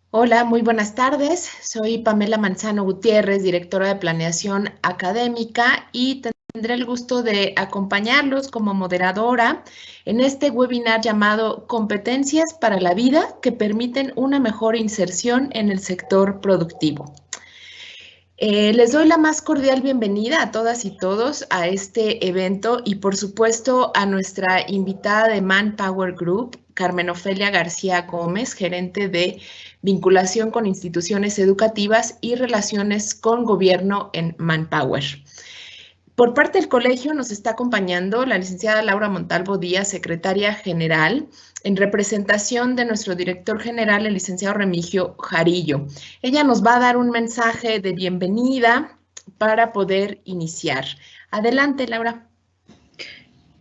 Hola, muy buenas tardes. Soy Pamela Manzano Gutiérrez, directora de Planeación Académica, y tendré el gusto de acompañarlos como moderadora en este webinar llamado Competencias para la Vida que permiten una mejor inserción en el sector productivo. Les doy la más cordial bienvenida a todas y todos a este evento y, por supuesto, a nuestra invitada de Manpower Group, Carmen Ofelia García Gómez, gerente de vinculación con instituciones educativas y relaciones con gobierno en Manpower. Por parte del colegio nos está acompañando la licenciada Laura Montalvo Díaz, secretaria general, en representación de nuestro director general, el licenciado Remigio Jarillo. Ella nos va a dar un mensaje de bienvenida para poder iniciar. Adelante, Laura.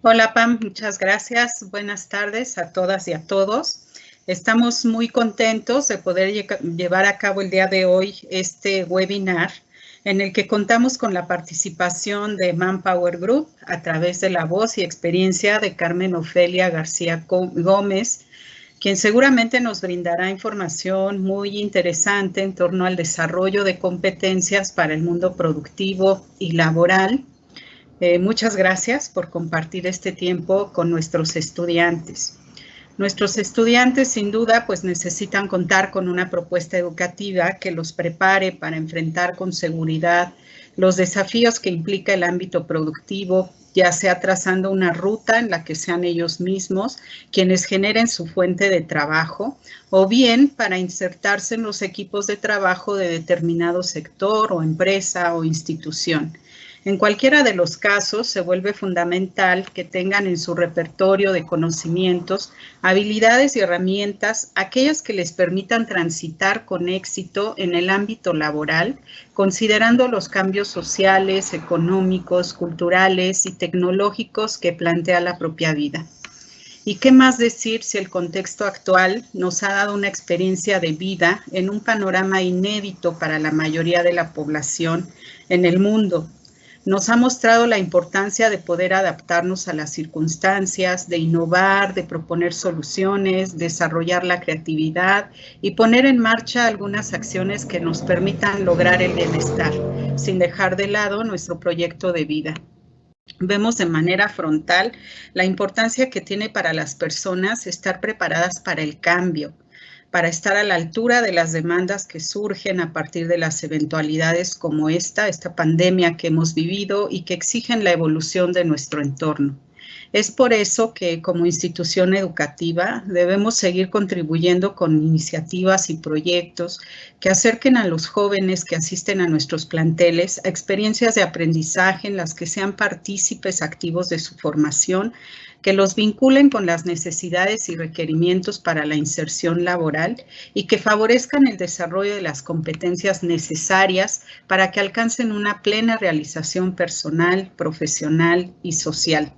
Hola, Pam, muchas gracias. Buenas tardes a todas y a todos. Estamos muy contentos de poder llevar a cabo el día de hoy este webinar en el que contamos con la participación de Manpower Group a través de la voz y experiencia de Carmen Ofelia García Gómez, quien seguramente nos brindará información muy interesante en torno al desarrollo de competencias para el mundo productivo y laboral. Muchas gracias por compartir este tiempo con nuestros estudiantes. Nuestros estudiantes, sin duda, pues necesitan contar con una propuesta educativa que los prepare para enfrentar con seguridad los desafíos que implica el ámbito productivo, ya sea trazando una ruta en la que sean ellos mismos quienes generen su fuente de trabajo, o bien para insertarse en los equipos de trabajo de determinado sector o empresa o institución. En cualquiera de los casos, se vuelve fundamental que tengan en su repertorio de conocimientos, habilidades y herramientas, aquellas que les permitan transitar con éxito en el ámbito laboral, considerando los cambios sociales, económicos, culturales y tecnológicos que plantea la propia vida. ¿Y qué más decir si el contexto actual nos ha dado una experiencia de vida en un panorama inédito para la mayoría de la población en el mundo? Nos ha mostrado la importancia de poder adaptarnos a las circunstancias, de innovar, de proponer soluciones, desarrollar la creatividad y poner en marcha algunas acciones que nos permitan lograr el bienestar, sin dejar de lado nuestro proyecto de vida. Vemos de manera frontal la importancia que tiene para las personas estar preparadas para el cambio, para estar a la altura de las demandas que surgen a partir de las eventualidades como esta pandemia que hemos vivido y que exigen la evolución de nuestro entorno. Es por eso que como institución educativa debemos seguir contribuyendo con iniciativas y proyectos que acerquen a los jóvenes que asisten a nuestros planteles a experiencias de aprendizaje en las que sean partícipes activos de su formación, que los vinculen con las necesidades y requerimientos para la inserción laboral y que favorezcan el desarrollo de las competencias necesarias para que alcancen una plena realización personal, profesional y social.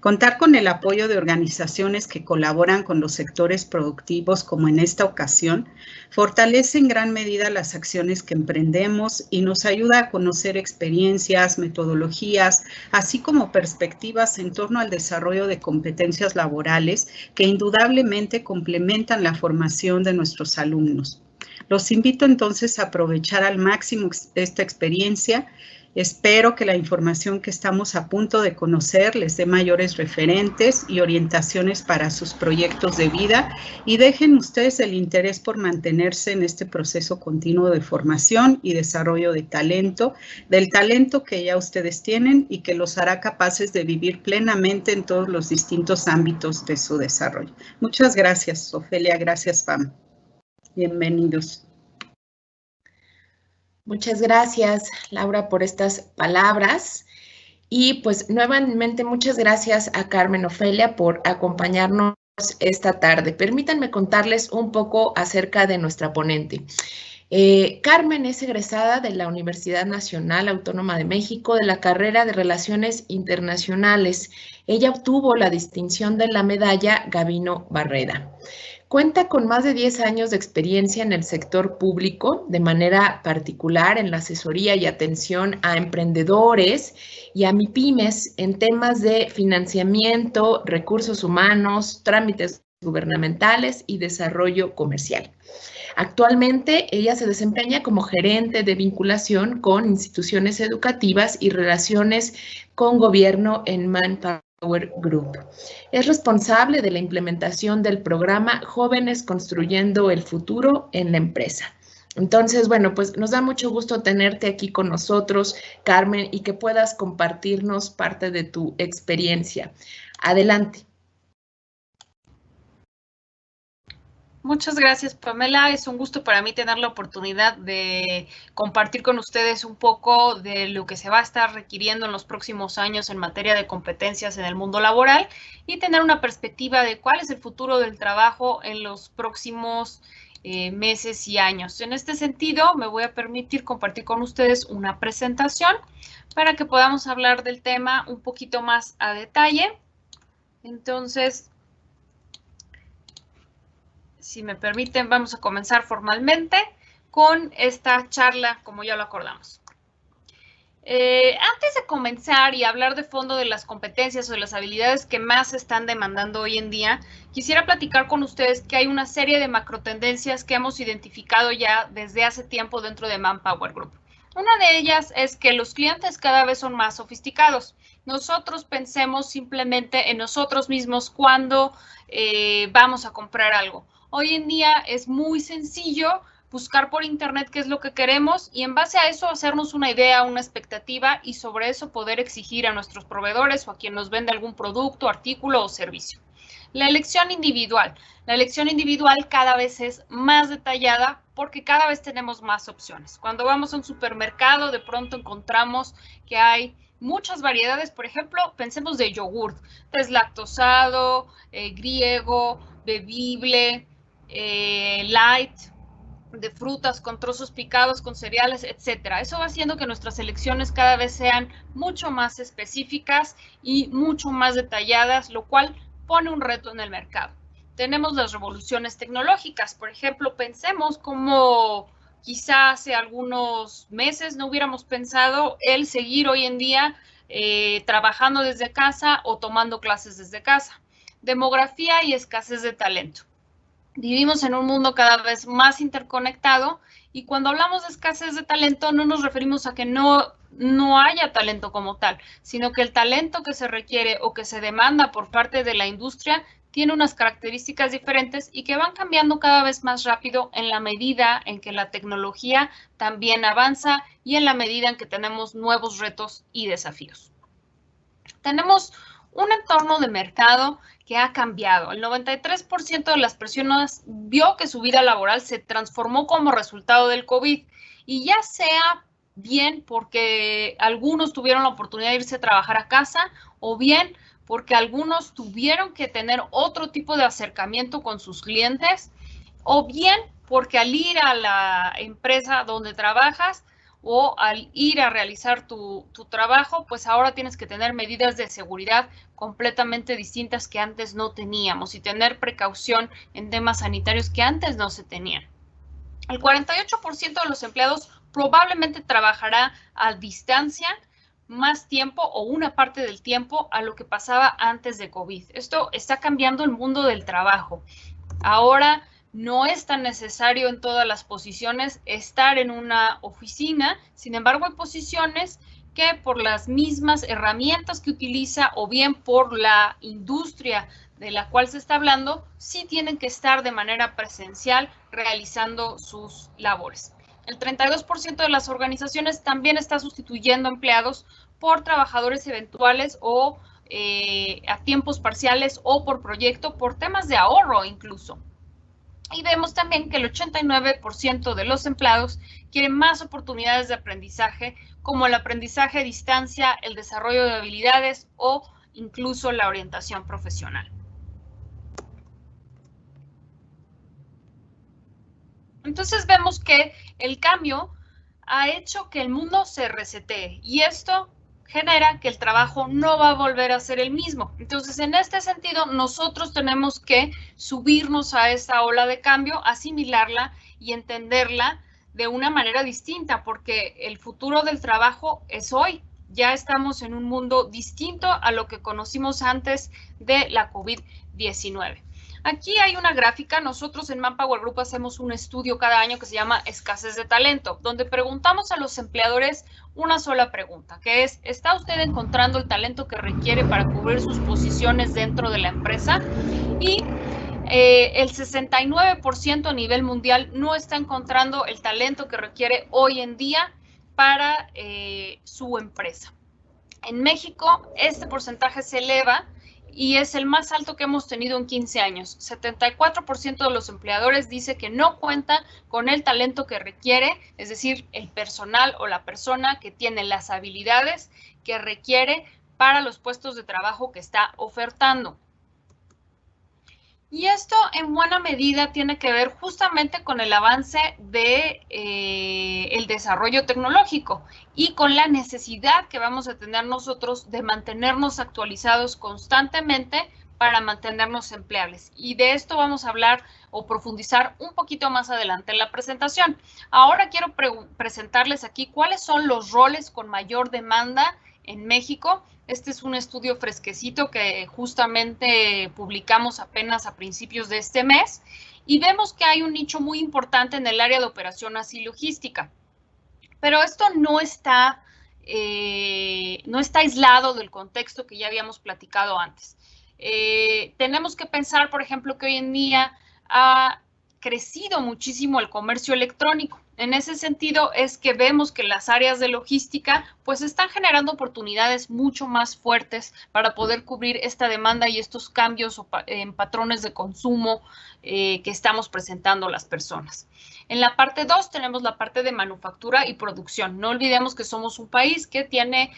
Contar con el apoyo de organizaciones que colaboran con los sectores productivos, como en esta ocasión, fortalece en gran medida las acciones que emprendemos y nos ayuda a conocer experiencias, metodologías, así como perspectivas en torno al desarrollo de competencias laborales que indudablemente complementan la formación de nuestros alumnos. Los invito entonces a aprovechar al máximo esta experiencia. Espero que la información que estamos a punto de conocer les dé mayores referentes y orientaciones para sus proyectos de vida y dejen ustedes el interés por mantenerse en este proceso continuo de formación y desarrollo de talento, del talento que ya ustedes tienen y que los hará capaces de vivir plenamente en todos los distintos ámbitos de su desarrollo. Muchas gracias, Ofelia. Gracias, Pam. Bienvenidos. Muchas gracias, Laura, por estas palabras. Y pues nuevamente muchas gracias a Carmen Ofelia por acompañarnos esta tarde. Permítanme contarles un poco acerca de nuestra ponente. Carmen es egresada de la Universidad Nacional Autónoma de México de la carrera de Relaciones Internacionales. Ella obtuvo la distinción de la medalla Gabino Barreda. Cuenta con más de 10 años de experiencia en el sector público, de manera particular en la asesoría y atención a emprendedores y a MIPYMES en temas de financiamiento, recursos humanos, trámites gubernamentales y desarrollo comercial. Actualmente, ella se desempeña como gerente de vinculación con instituciones educativas y relaciones con gobierno en Manpower Group. Es responsable de la implementación del programa Jóvenes Construyendo el Futuro en la empresa. Entonces, bueno, pues nos da mucho gusto tenerte aquí con nosotros, Carmen, y que puedas compartirnos parte de tu experiencia. Adelante. Muchas gracias, Pamela. Es un gusto para mí tener la oportunidad de compartir con ustedes un poco de lo que se va a estar requiriendo en los próximos años en materia de competencias en el mundo laboral y tener una perspectiva de cuál es el futuro del trabajo en los próximos meses y años. En este sentido, me voy a permitir compartir con ustedes una presentación para que podamos hablar del tema un poquito más a detalle. Entonces, si me permiten, vamos a comenzar formalmente con esta charla, como ya lo acordamos. Antes de comenzar y hablar de fondo de las competencias o de las habilidades que más se están demandando hoy en día, quisiera platicar con ustedes que hay una serie de macrotendencias que hemos identificado ya desde hace tiempo dentro de Manpower Group. Una de ellas es que los clientes cada vez son más sofisticados. Nosotros pensemos simplemente en nosotros mismos cuando vamos a comprar algo. Hoy en día es muy sencillo buscar por internet qué es lo que queremos y en base a eso hacernos una idea, una expectativa y sobre eso poder exigir a nuestros proveedores o a quien nos vende algún producto, artículo o servicio. La elección individual. La elección individual cada vez es más detallada porque cada vez tenemos más opciones. Cuando vamos a un supermercado, de pronto encontramos que hay muchas variedades. Por ejemplo, pensemos de yogurt, deslactosado, griego, bebible, light, de frutas con trozos picados, con cereales, etcétera. Eso va haciendo que nuestras elecciones cada vez sean mucho más específicas y mucho más detalladas, lo cual pone un reto en el mercado. Tenemos las revoluciones tecnológicas. Por ejemplo, pensemos cómo quizá hace algunos meses no hubiéramos pensado el seguir hoy en día trabajando desde casa o tomando clases desde casa. Demografía y escasez de talento. Vivimos en un mundo cada vez más interconectado y cuando hablamos de escasez de talento no nos referimos a que no haya talento como tal, sino que el talento que se requiere o que se demanda por parte de la industria tiene unas características diferentes y que van cambiando cada vez más rápido en la medida en que la tecnología también avanza y en la medida en que tenemos nuevos retos y desafíos. Tenemos un entorno de mercado que ha cambiado. El 93% de las personas vio que su vida laboral se transformó como resultado del COVID y ya sea bien porque algunos tuvieron la oportunidad de irse a trabajar a casa o bien porque algunos tuvieron que tener otro tipo de acercamiento con sus clientes o bien porque al ir a la empresa donde trabajas o al ir a realizar tu trabajo, pues ahora tienes que tener medidas de seguridad completamente distintas que antes no teníamos y tener precaución en temas sanitarios que antes no se tenían. El 48% de los empleados probablemente trabajará a distancia más tiempo o una parte del tiempo a lo que pasaba antes de COVID. Esto está cambiando el mundo del trabajo. Ahora no es tan necesario en todas las posiciones estar en una oficina, sin embargo hay posiciones que por las mismas herramientas que utiliza o bien por la industria de la cual se está hablando, sí tienen que estar de manera presencial realizando sus labores. El 32% de las organizaciones también está sustituyendo empleados por trabajadores eventuales o a tiempos parciales o por proyecto, por temas de ahorro incluso. Y vemos también que el 89% de los empleados quieren más oportunidades de aprendizaje, como el aprendizaje a distancia, el desarrollo de habilidades o incluso la orientación profesional. Entonces vemos que el cambio ha hecho que el mundo se resetee y esto genera que el trabajo no va a volver a ser el mismo. Entonces, en este sentido, nosotros tenemos que subirnos a esta ola de cambio, asimilarla y entenderla de una manera distinta, porque el futuro del trabajo es hoy. Ya estamos en un mundo distinto a lo que conocimos antes de la COVID-19. Aquí hay una gráfica. Nosotros en Manpower Group hacemos un estudio cada año que se llama Escasez de Talento, donde preguntamos a los empleadores una sola pregunta, que es, ¿está usted encontrando el talento que requiere para cubrir sus posiciones dentro de la empresa? Y el 69% a nivel mundial no está encontrando el talento que requiere hoy en día para su empresa. En México, este porcentaje se eleva y es el más alto que hemos tenido en 15 años. 74% de los empleadores dice que no cuenta con el talento que requiere, es decir, el personal o la persona que tiene las habilidades que requiere para los puestos de trabajo que está ofertando. Y esto en buena medida tiene que ver justamente con el avance de el desarrollo tecnológico y con la necesidad que vamos a tener nosotros de mantenernos actualizados constantemente para mantenernos empleables. Y de esto vamos a hablar o profundizar un poquito más adelante en la presentación. Ahora quiero presentarles aquí cuáles son los roles con mayor demanda en México. Este es un estudio fresquecito que justamente publicamos apenas a principios de este mes y vemos que hay un nicho muy importante en el área de operaciones y logística. Pero esto no está aislado del contexto que ya habíamos platicado antes. Tenemos que pensar, por ejemplo, que hoy en día ha crecido muchísimo el comercio electrónico. En ese sentido es que vemos que las áreas de logística pues están generando oportunidades mucho más fuertes para poder cubrir esta demanda y estos cambios en patrones de consumo que estamos presentando las personas. En la parte 2 tenemos la parte de manufactura y producción. No olvidemos que somos un país que tiene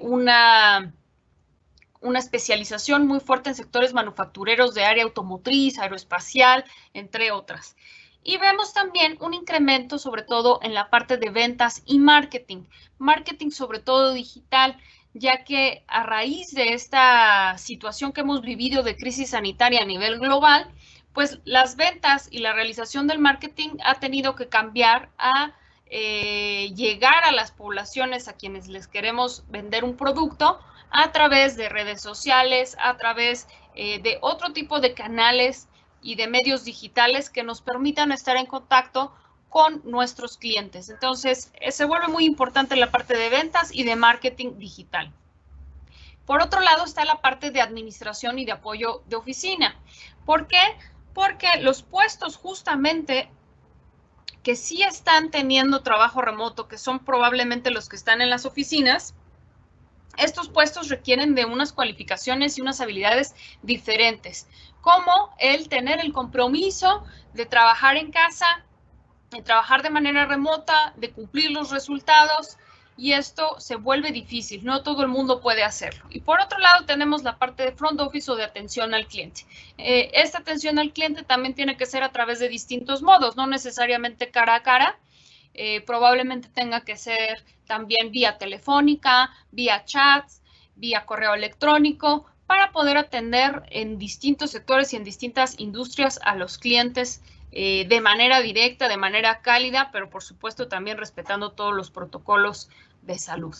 una especialización muy fuerte en sectores manufactureros de área automotriz, aeroespacial, entre otras. Y vemos también un incremento, sobre todo en la parte de ventas y marketing. Marketing sobre todo digital, ya que a raíz de esta situación que hemos vivido de crisis sanitaria a nivel global, pues las ventas y la realización del marketing ha tenido que cambiar a llegar a las poblaciones a quienes les queremos vender un producto a través de redes sociales, a través de otro tipo de canales y de medios digitales que nos permitan estar en contacto con nuestros clientes. Entonces, se vuelve muy importante la parte de ventas y de marketing digital. Por otro lado, está la parte de administración y de apoyo de oficina. ¿Por qué? Porque los puestos justamente que sí están teniendo trabajo remoto, que son probablemente los que están en las oficinas, estos puestos requieren de unas cualificaciones y unas habilidades diferentes, como el tener el compromiso de trabajar en casa, de trabajar de manera remota, de cumplir los resultados, y esto se vuelve difícil, no todo el mundo puede hacerlo. Y por otro lado tenemos la parte de front office o de atención al cliente. Esta atención al cliente también tiene que ser a través de distintos modos, no necesariamente cara a cara. Probablemente tenga que ser también vía telefónica, vía chats, vía correo electrónico, para poder atender en distintos sectores y en distintas industrias a los clientes de manera directa, de manera cálida, pero por supuesto también respetando todos los protocolos de salud.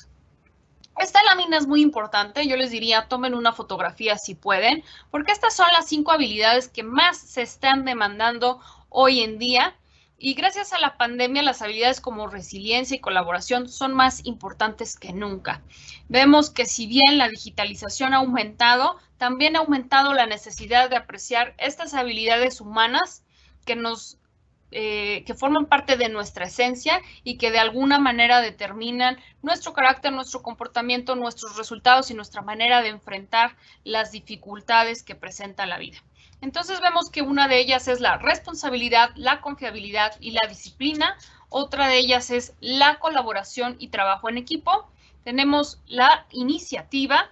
Esta lámina es muy importante, yo les diría tomen una fotografía si pueden, porque estas son las 5 habilidades que más se están demandando hoy en día. Y gracias a la pandemia, las habilidades como resiliencia y colaboración son más importantes que nunca. Vemos que si bien la digitalización ha aumentado, también ha aumentado la necesidad de apreciar estas habilidades humanas que forman parte de nuestra esencia y que de alguna manera determinan nuestro carácter, nuestro comportamiento, nuestros resultados y nuestra manera de enfrentar las dificultades que presenta la vida. Entonces vemos que una de ellas es la responsabilidad, la confiabilidad y la disciplina. Otra de ellas es la colaboración y trabajo en equipo. Tenemos la iniciativa.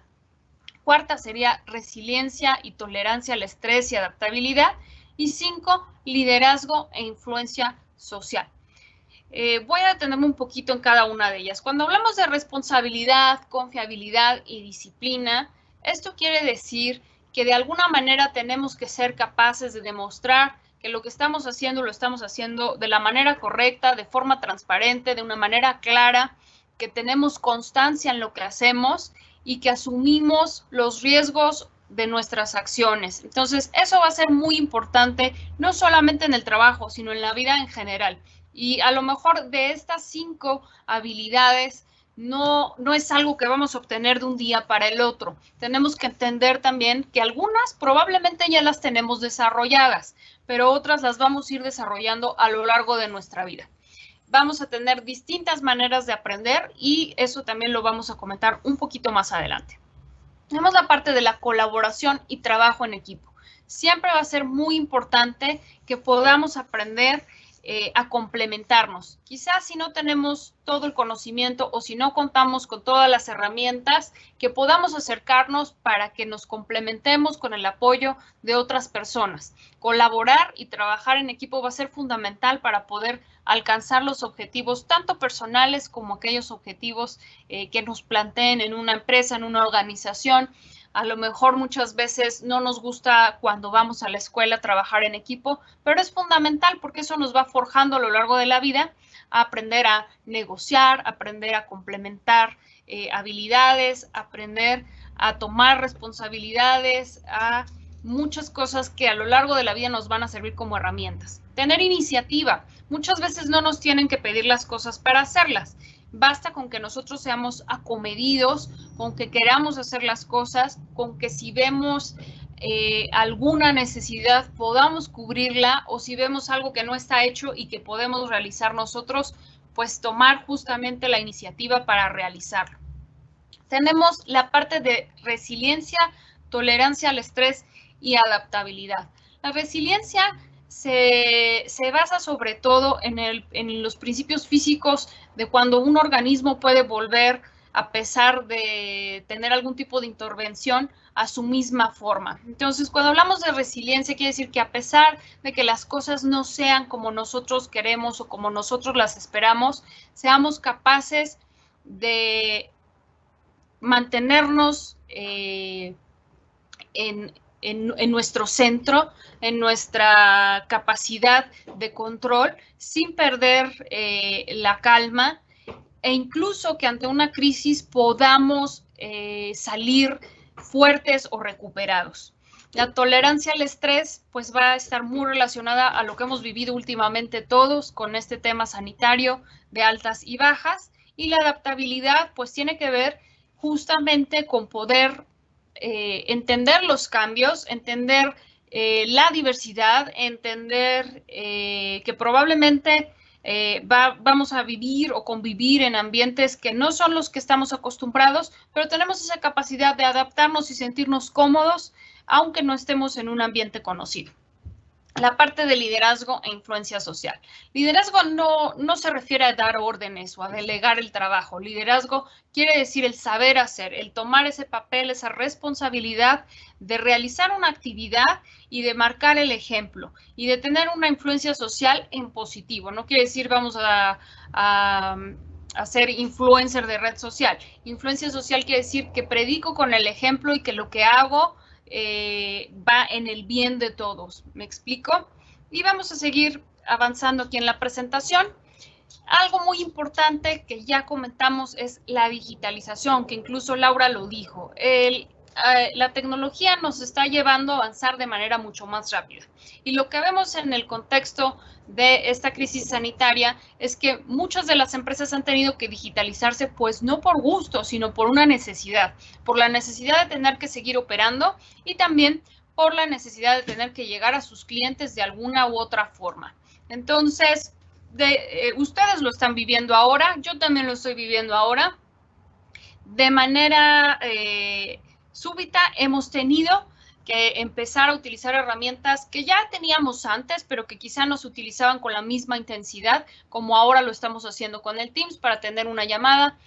Cuarta sería resiliencia y tolerancia al estrés y adaptabilidad. Y 5, liderazgo e influencia social. Voy a detenerme un poquito en cada una de ellas. Cuando hablamos de responsabilidad, confiabilidad y disciplina, esto quiere decir que de alguna manera tenemos que ser capaces de demostrar que lo que estamos haciendo lo estamos haciendo de la manera correcta, de forma transparente, de una manera clara, que tenemos constancia en lo que hacemos y que asumimos los riesgos de nuestras acciones. Entonces, eso va a ser muy importante, no solamente en el trabajo, sino en la vida en general. Y a lo mejor de estas 5 habilidades no es algo que vamos a obtener de un día para el otro. Tenemos que entender también que algunas probablemente ya las tenemos desarrolladas, pero otras las vamos a ir desarrollando a lo largo de nuestra vida. Vamos a tener distintas maneras de aprender y eso también lo vamos a comentar un poquito más adelante. Tenemos la parte de la colaboración y trabajo en equipo. Siempre va a ser muy importante que podamos aprender a complementarnos. Quizás si no tenemos todo el conocimiento o si no contamos con todas las herramientas, que podamos acercarnos para que nos complementemos con el apoyo de otras personas. Colaborar y trabajar en equipo va a ser fundamental para poder alcanzar los objetivos tanto personales como aquellos objetivos que nos planteen en una empresa, en una organización. A lo mejor muchas veces no nos gusta cuando vamos a la escuela trabajar en equipo, pero es fundamental porque eso nos va forjando a lo largo de la vida a aprender a negociar, aprender a complementar habilidades, aprender a tomar responsabilidades, a muchas cosas que a lo largo de la vida nos van a servir como herramientas. Tener iniciativa. Muchas veces no nos tienen que pedir las cosas para hacerlas. Basta con que nosotros seamos acomedidos, con que queramos hacer las cosas, con que si vemos alguna necesidad podamos cubrirla o si vemos algo que no está hecho y que podemos realizar nosotros, pues tomar justamente la iniciativa para realizarlo. Tenemos la parte de resiliencia, tolerancia al estrés y adaptabilidad. La resiliencia se basa sobre todo en los principios físicos de cuando un organismo puede volver, a pesar de tener algún tipo de intervención, a su misma forma. Entonces, cuando hablamos de resiliencia, quiere decir que a pesar de que las cosas no sean como nosotros queremos o como nosotros las esperamos, seamos capaces de mantenernos en nuestro centro, en nuestra capacidad de control, sin perder la calma e incluso que ante una crisis podamos salir fuertes o recuperados. La tolerancia al estrés pues va a estar muy relacionada a lo que hemos vivido últimamente todos con este tema sanitario de altas y bajas, y la adaptabilidad pues tiene que ver justamente con poder entender los cambios, entender la diversidad, entender que probablemente vamos a vivir o convivir en ambientes que no son los que estamos acostumbrados, pero tenemos esa capacidad de adaptarnos y sentirnos cómodos, aunque no estemos en un ambiente conocido. La parte de liderazgo e influencia social. Liderazgo no se refiere a dar órdenes o a delegar el trabajo. Liderazgo quiere decir el saber hacer, el tomar ese papel, esa responsabilidad de realizar una actividad y de marcar el ejemplo y de tener una influencia social en positivo. No quiere decir vamos a ser influencer de red social. Influencia social quiere decir que predico con el ejemplo y que lo que hago va en el bien de todos. ¿Me explico? Y vamos a seguir avanzando aquí en la presentación. Algo muy importante que ya comentamos es la digitalización, que incluso Laura lo dijo. La tecnología nos está llevando a avanzar de manera mucho más rápida. Y lo que vemos en el contexto de esta crisis sanitaria es que muchas de las empresas han tenido que digitalizarse, pues no por gusto, sino por una necesidad, por la necesidad de tener que seguir operando y también por la necesidad de tener que llegar a sus clientes de alguna u otra forma. Entonces, ustedes lo están viviendo ahora, yo también lo estoy viviendo ahora. De manera súbita hemos tenido que empezar a utilizar herramientas que ya teníamos antes, pero que quizá no se utilizaban con la misma intensidad como ahora lo estamos haciendo con el Teams para tener una llamada,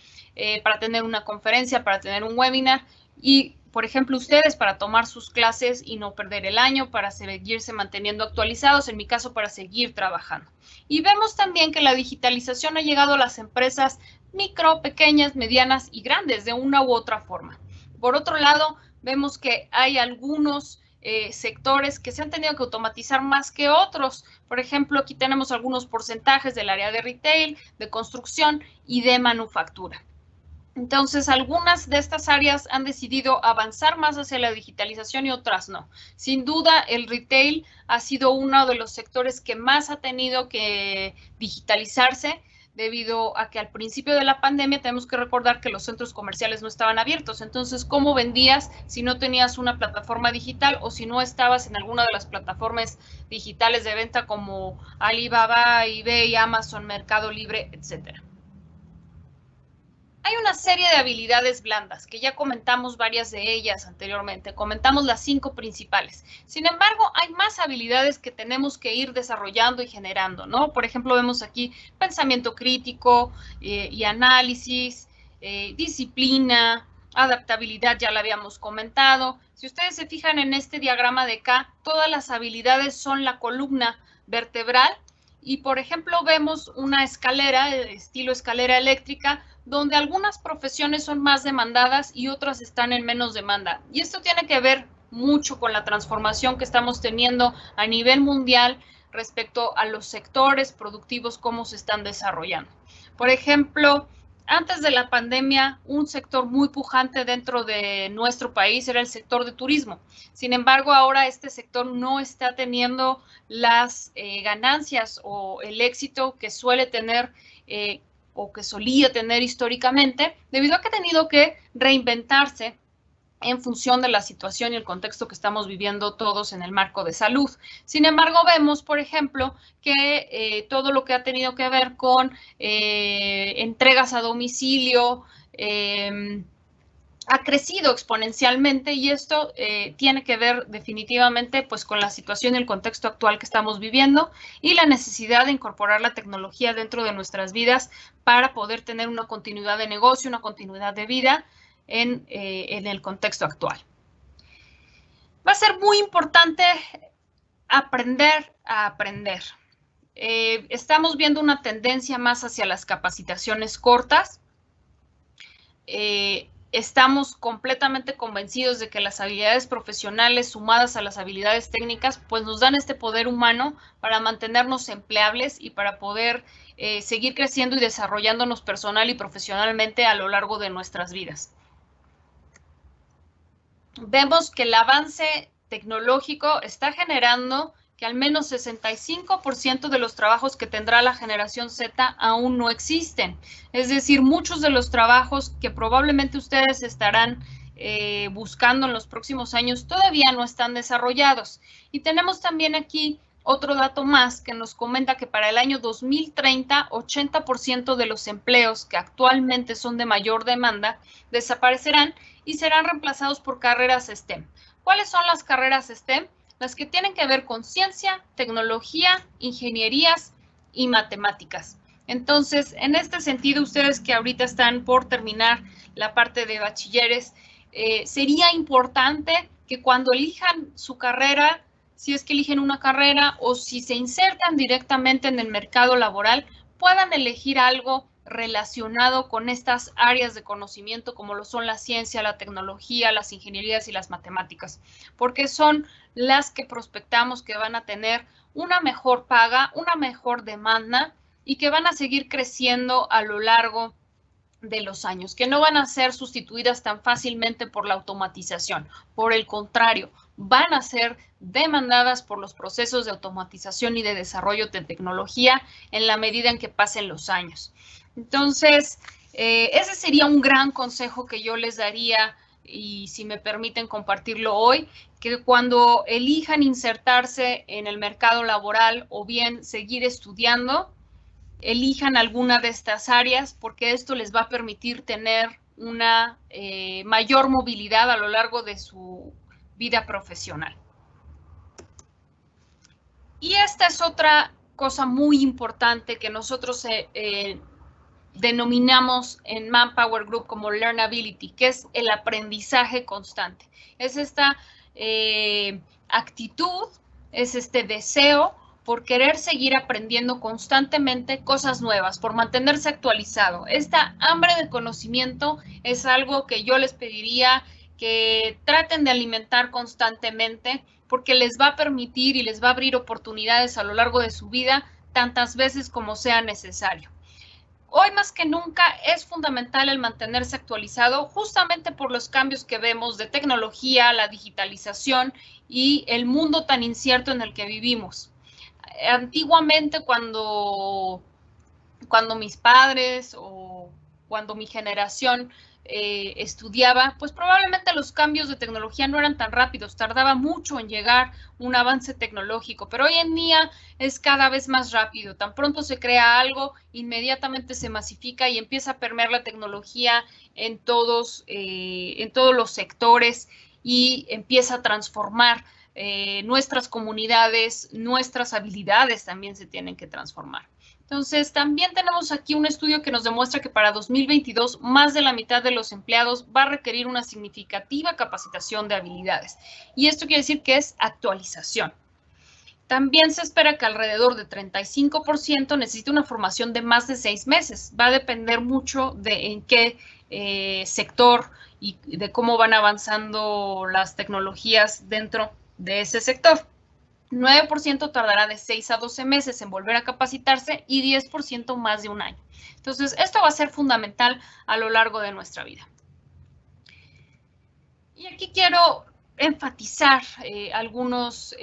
para tener una conferencia, para tener un webinar. Y por ejemplo, ustedes para tomar sus clases y no perder el año, para seguirse manteniendo actualizados, en mi caso, para seguir trabajando. Y vemos también que la digitalización ha llegado a las empresas micro, pequeñas, medianas y grandes de una u otra forma. Por otro lado, vemos que hay algunos sectores que se han tenido que automatizar más que otros. Por ejemplo, aquí tenemos algunos porcentajes del área de retail, de construcción y de manufactura. Entonces, algunas de estas áreas han decidido avanzar más hacia la digitalización y otras no. Sin duda, el retail ha sido uno de los sectores que más ha tenido que digitalizarse, debido a que al principio de la pandemia tenemos que recordar que los centros comerciales no estaban abiertos. Entonces, ¿cómo vendías si no tenías una plataforma digital o si no estabas en alguna de las plataformas digitales de venta como Alibaba, eBay, Amazon, Mercado Libre, etcétera? Hay una serie de habilidades blandas que ya comentamos varias de ellas anteriormente, comentamos las 5 principales. Sin embargo, hay más habilidades que tenemos que ir desarrollando y generando, ¿no? Por ejemplo, vemos aquí pensamiento crítico y análisis, disciplina, adaptabilidad, ya la habíamos comentado. Si ustedes se fijan en este diagrama de acá, todas las habilidades son la columna vertebral y, por ejemplo, vemos una escalera, estilo escalera eléctrica, donde algunas profesiones son más demandadas y otras están en menos demanda. Y esto tiene que ver mucho con la transformación que estamos teniendo a nivel mundial respecto a los sectores productivos, cómo se están desarrollando. Por ejemplo, antes de la pandemia, un sector muy pujante dentro de nuestro país era el sector de turismo. Sin embargo, ahora este sector no está teniendo las ganancias o el éxito que suele tener o que solía tener históricamente, debido a que ha tenido que reinventarse en función de la situación y el contexto que estamos viviendo todos en el marco de salud. Sin embargo, vemos, por ejemplo, que todo lo que ha tenido que ver con entregas a domicilio, ha crecido exponencialmente y esto tiene que ver definitivamente pues con la situación y el contexto actual que estamos viviendo y la necesidad de incorporar la tecnología dentro de nuestras vidas para poder tener una continuidad de negocio, una continuidad de vida en el contexto actual. Va a ser muy importante aprender a aprender. Estamos viendo una tendencia más hacia las capacitaciones cortas. Estamos completamente convencidos de que las habilidades profesionales sumadas a las habilidades técnicas pues nos dan este poder humano para mantenernos empleables y para poder seguir creciendo y desarrollándonos personal y profesionalmente a lo largo de nuestras vidas. Vemos que el avance tecnológico está generando que al menos 65% de los trabajos que tendrá la generación Z aún no existen. Es decir, muchos de los trabajos que probablemente ustedes estarán buscando en los próximos años todavía no están desarrollados. Y tenemos también aquí otro dato más que nos comenta que para el año 2030, 80% de los empleos que actualmente son de mayor demanda desaparecerán y serán reemplazados por carreras STEM. ¿Cuáles son las carreras STEM? Las que tienen que ver con ciencia, tecnología, ingenierías y matemáticas. Entonces, en este sentido, ustedes que ahorita están por terminar la parte de bachilleres, sería importante que cuando elijan su carrera, si es que eligen una carrera o si se insertan directamente en el mercado laboral, puedan elegir algo relacionado con estas áreas de conocimiento como lo son la ciencia, la tecnología, las ingenierías y las matemáticas, porque son las que prospectamos que van a tener una mejor paga, una mejor demanda y que van a seguir creciendo a lo largo de los años, que no van a ser sustituidas tan fácilmente por la automatización. Por el contrario, van a ser demandadas por los procesos de automatización y de desarrollo de tecnología en la medida en que pasen los años. Entonces, ese sería un gran consejo que yo les daría y si me permiten compartirlo hoy, que cuando elijan insertarse en el mercado laboral o bien seguir estudiando, elijan alguna de estas áreas porque esto les va a permitir tener una mayor movilidad a lo largo de su vida profesional. Y esta es otra cosa muy importante que nosotros denominamos en Manpower Group como Learnability, que es el aprendizaje constante. Es esta actitud, es este deseo por querer seguir aprendiendo constantemente cosas nuevas, por mantenerse actualizado. Esta hambre de conocimiento es algo que yo les pediría que traten de alimentar constantemente, porque les va a permitir y les va a abrir oportunidades a lo largo de su vida tantas veces como sea necesario. Hoy más que nunca es fundamental el mantenerse actualizado justamente por los cambios que vemos de tecnología, la digitalización y el mundo tan incierto en el que vivimos. Antiguamente cuando mis padres o cuando mi generación estudiaba, pues probablemente los cambios de tecnología no eran tan rápidos, tardaba mucho en llegar un avance tecnológico, pero hoy en día es cada vez más rápido. Tan pronto se crea algo, inmediatamente se masifica y empieza a permear la tecnología en todos los sectores y empieza a transformar nuestras comunidades, nuestras habilidades también se tienen que transformar. Entonces, también tenemos aquí un estudio que nos demuestra que para 2022 más de la mitad de los empleados va a requerir una significativa capacitación de habilidades. Y esto quiere decir que es actualización. También se espera que alrededor de 35% necesite una formación de más de 6 meses. Va a depender mucho de en qué sector y de cómo van avanzando las tecnologías dentro de ese sector. 9% tardará de 6 a 12 meses en volver a capacitarse y 10% más de un año. Entonces, esto va a ser fundamental a lo largo de nuestra vida. Y aquí quiero enfatizar algunos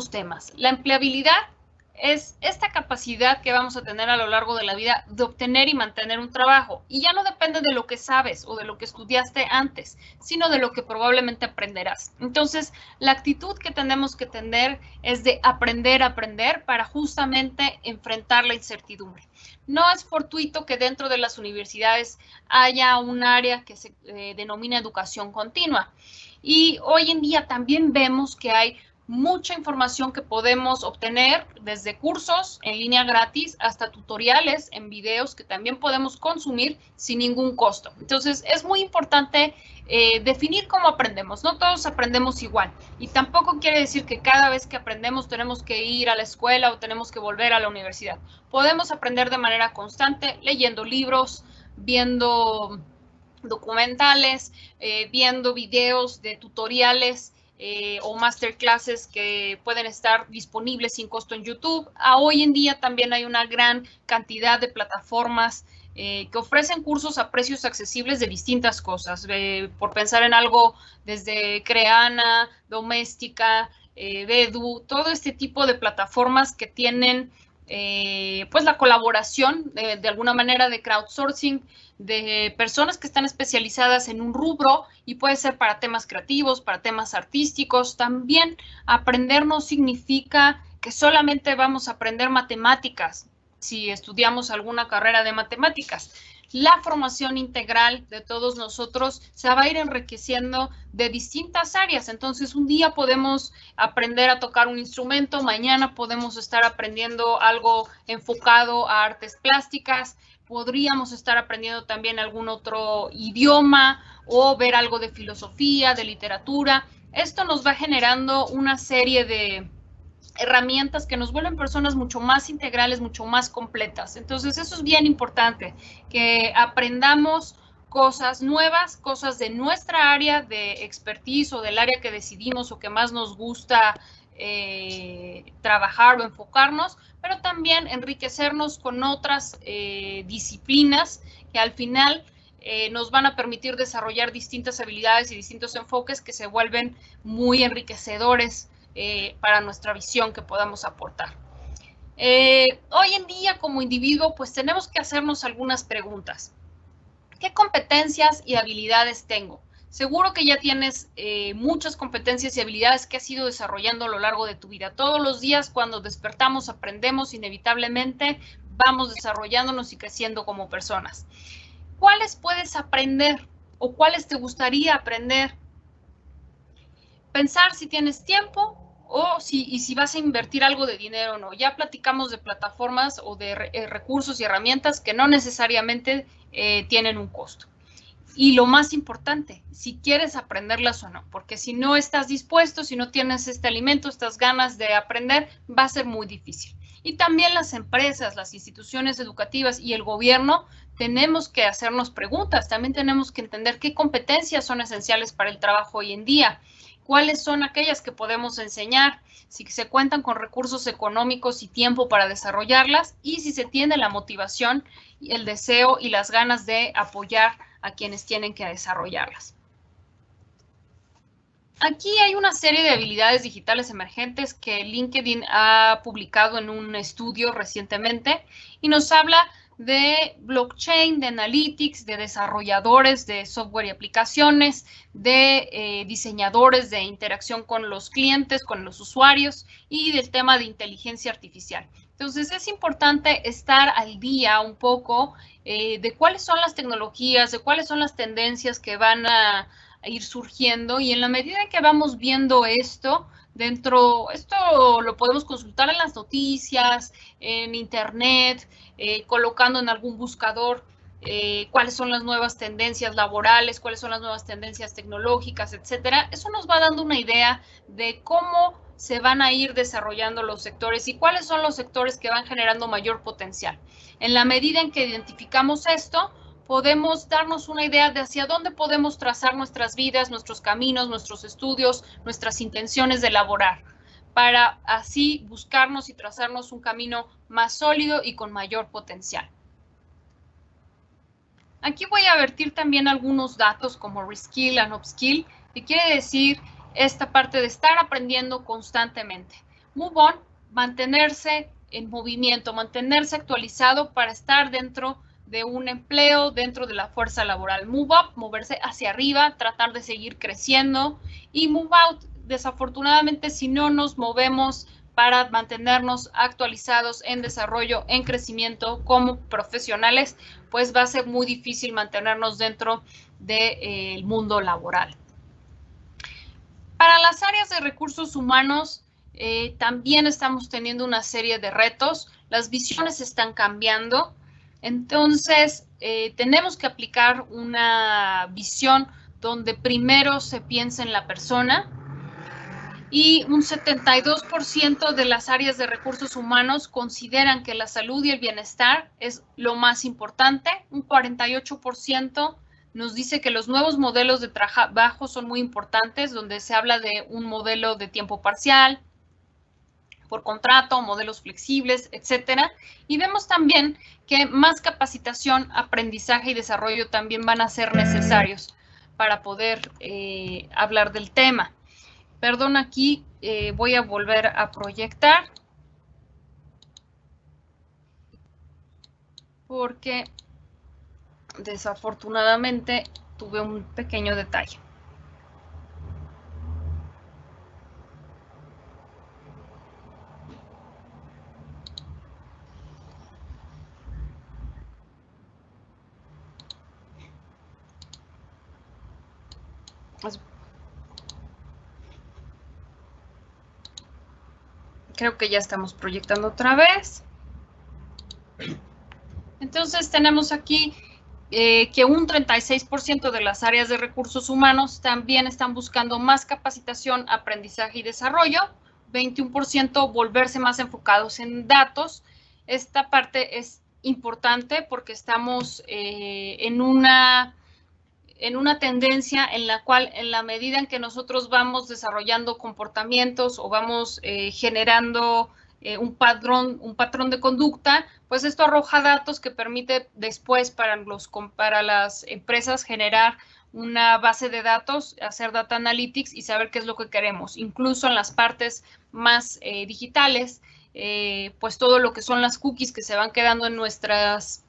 temas. La empleabilidad es esta capacidad que vamos a tener a lo largo de la vida de obtener y mantener un trabajo. Y ya no depende de lo que sabes o de lo que estudiaste antes, sino de lo que probablemente aprenderás. Entonces, la actitud que tenemos que tener es de aprender a aprender para justamente enfrentar la incertidumbre. No es fortuito que dentro de las universidades haya un área que se denomina educación continua. Y hoy en día también vemos que hay mucha información que podemos obtener desde cursos en línea gratis hasta tutoriales en videos que también podemos consumir sin ningún costo. Entonces, es muy importante definir cómo aprendemos. No todos aprendemos igual y tampoco quiere decir que cada vez que aprendemos tenemos que ir a la escuela o tenemos que volver a la universidad. Podemos aprender de manera constante leyendo libros, viendo documentales, viendo videos de tutoriales o masterclasses que pueden estar disponibles sin costo en YouTube. Hoy en día también hay una gran cantidad de plataformas que ofrecen cursos a precios accesibles de distintas cosas. Por pensar en algo desde Creana, Doméstica, Bedu, todo este tipo de plataformas que tienen pues la colaboración de alguna manera de crowdsourcing de personas que están especializadas en un rubro y puede ser para temas creativos, para temas artísticos. También aprender no significa que solamente vamos a aprender matemáticas si estudiamos alguna carrera de matemáticas. La formación integral de todos nosotros se va a ir enriqueciendo de distintas áreas. Entonces, un día podemos aprender a tocar un instrumento, mañana podemos estar aprendiendo algo enfocado a artes plásticas, podríamos estar aprendiendo también algún otro idioma o ver algo de filosofía, de literatura. Esto nos va generando una serie de herramientas que nos vuelven personas mucho más integrales, mucho más completas. Entonces, eso es bien importante, que aprendamos cosas nuevas, cosas de nuestra área de expertise o del área que decidimos o que más nos gusta trabajar o enfocarnos, pero también enriquecernos con otras disciplinas que al final nos van a permitir desarrollar distintas habilidades y distintos enfoques que se vuelven muy enriquecedores para nuestra visión que podamos aportar. Hoy en día, como individuo, pues tenemos que hacernos algunas preguntas. ¿Qué competencias y habilidades tengo? Seguro que ya tienes muchas competencias y habilidades que has ido desarrollando a lo largo de tu vida. Todos los días cuando despertamos, aprendemos, inevitablemente vamos desarrollándonos y creciendo como personas. ¿Cuáles puedes aprender o cuáles te gustaría aprender? Pensar si tienes tiempo si vas a invertir algo de dinero o no. Ya platicamos de plataformas o de recursos y herramientas que no necesariamente tienen un costo. Y lo más importante, si quieres aprenderlas o no, porque si no estás dispuesto, si no tienes este alimento, estas ganas de aprender, va a ser muy difícil. Y también las empresas, las instituciones educativas y el gobierno tenemos que hacernos preguntas, también tenemos que entender qué competencias son esenciales para el trabajo hoy en día, cuáles son aquellas que podemos enseñar, si se cuentan con recursos económicos y tiempo para desarrollarlas y si se tiene la motivación, el deseo y las ganas de apoyar a quienes tienen que desarrollarlas. Aquí hay una serie de habilidades digitales emergentes que LinkedIn ha publicado en un estudio recientemente y nos habla de blockchain, de analytics, de desarrolladores de software y aplicaciones, de diseñadores de interacción con los clientes, con los usuarios y del tema de inteligencia artificial. Entonces, es importante estar al día un poco de cuáles son las tecnologías, de cuáles son las tendencias que van a ir surgiendo y en la medida en que vamos viendo esto, esto lo podemos consultar en las noticias, en internet, colocando en algún buscador cuáles son las nuevas tendencias laborales, cuáles son las nuevas tendencias tecnológicas, etcétera. Eso nos va dando una idea de cómo se van a ir desarrollando los sectores y cuáles son los sectores que van generando mayor potencial. En la medida en que identificamos esto, podemos darnos una idea de hacia dónde podemos trazar nuestras vidas, nuestros caminos, nuestros estudios, nuestras intenciones de laborar, para así buscarnos y trazarnos un camino más sólido y con mayor potencial. Aquí voy a vertir también algunos datos como reskill and upskill, que quiere decir esta parte de estar aprendiendo constantemente. Move on, mantenerse en movimiento, mantenerse actualizado para estar dentro de un empleo, dentro de la fuerza laboral. Move up, moverse hacia arriba, tratar de seguir creciendo. Y move out, desafortunadamente, si no nos movemos para mantenernos actualizados en desarrollo, en crecimiento como profesionales, pues va a ser muy difícil mantenernos dentro del mundo laboral. Para las áreas de recursos humanos, también estamos teniendo una serie de retos. Las visiones están cambiando. Entonces, tenemos que aplicar una visión donde primero se piensa en la persona y un 72% de las áreas de recursos humanos consideran que la salud y el bienestar es lo más importante. Un 48% nos dice que los nuevos modelos de trabajo son muy importantes, donde se habla de un modelo de tiempo parcial, por contrato, modelos flexibles, etcétera. Y vemos también que más capacitación, aprendizaje y desarrollo también van a ser necesarios para poder hablar del tema. Perdón, aquí voy a volver a proyectar porque desafortunadamente tuve un pequeño detalle. Creo que ya estamos proyectando otra vez. Entonces tenemos aquí que un 36% de las áreas de recursos humanos también están buscando más capacitación, aprendizaje y desarrollo. 21% volverse más enfocados en datos. Esta parte es importante porque estamos en una tendencia en la cual, en la medida en que nosotros vamos desarrollando comportamientos o vamos generando un patrón de conducta, pues esto arroja datos que permite después para las empresas generar una base de datos, hacer data analytics y saber qué es lo que queremos. Incluso en las partes más digitales, pues todo lo que son las cookies que se van quedando en nuestras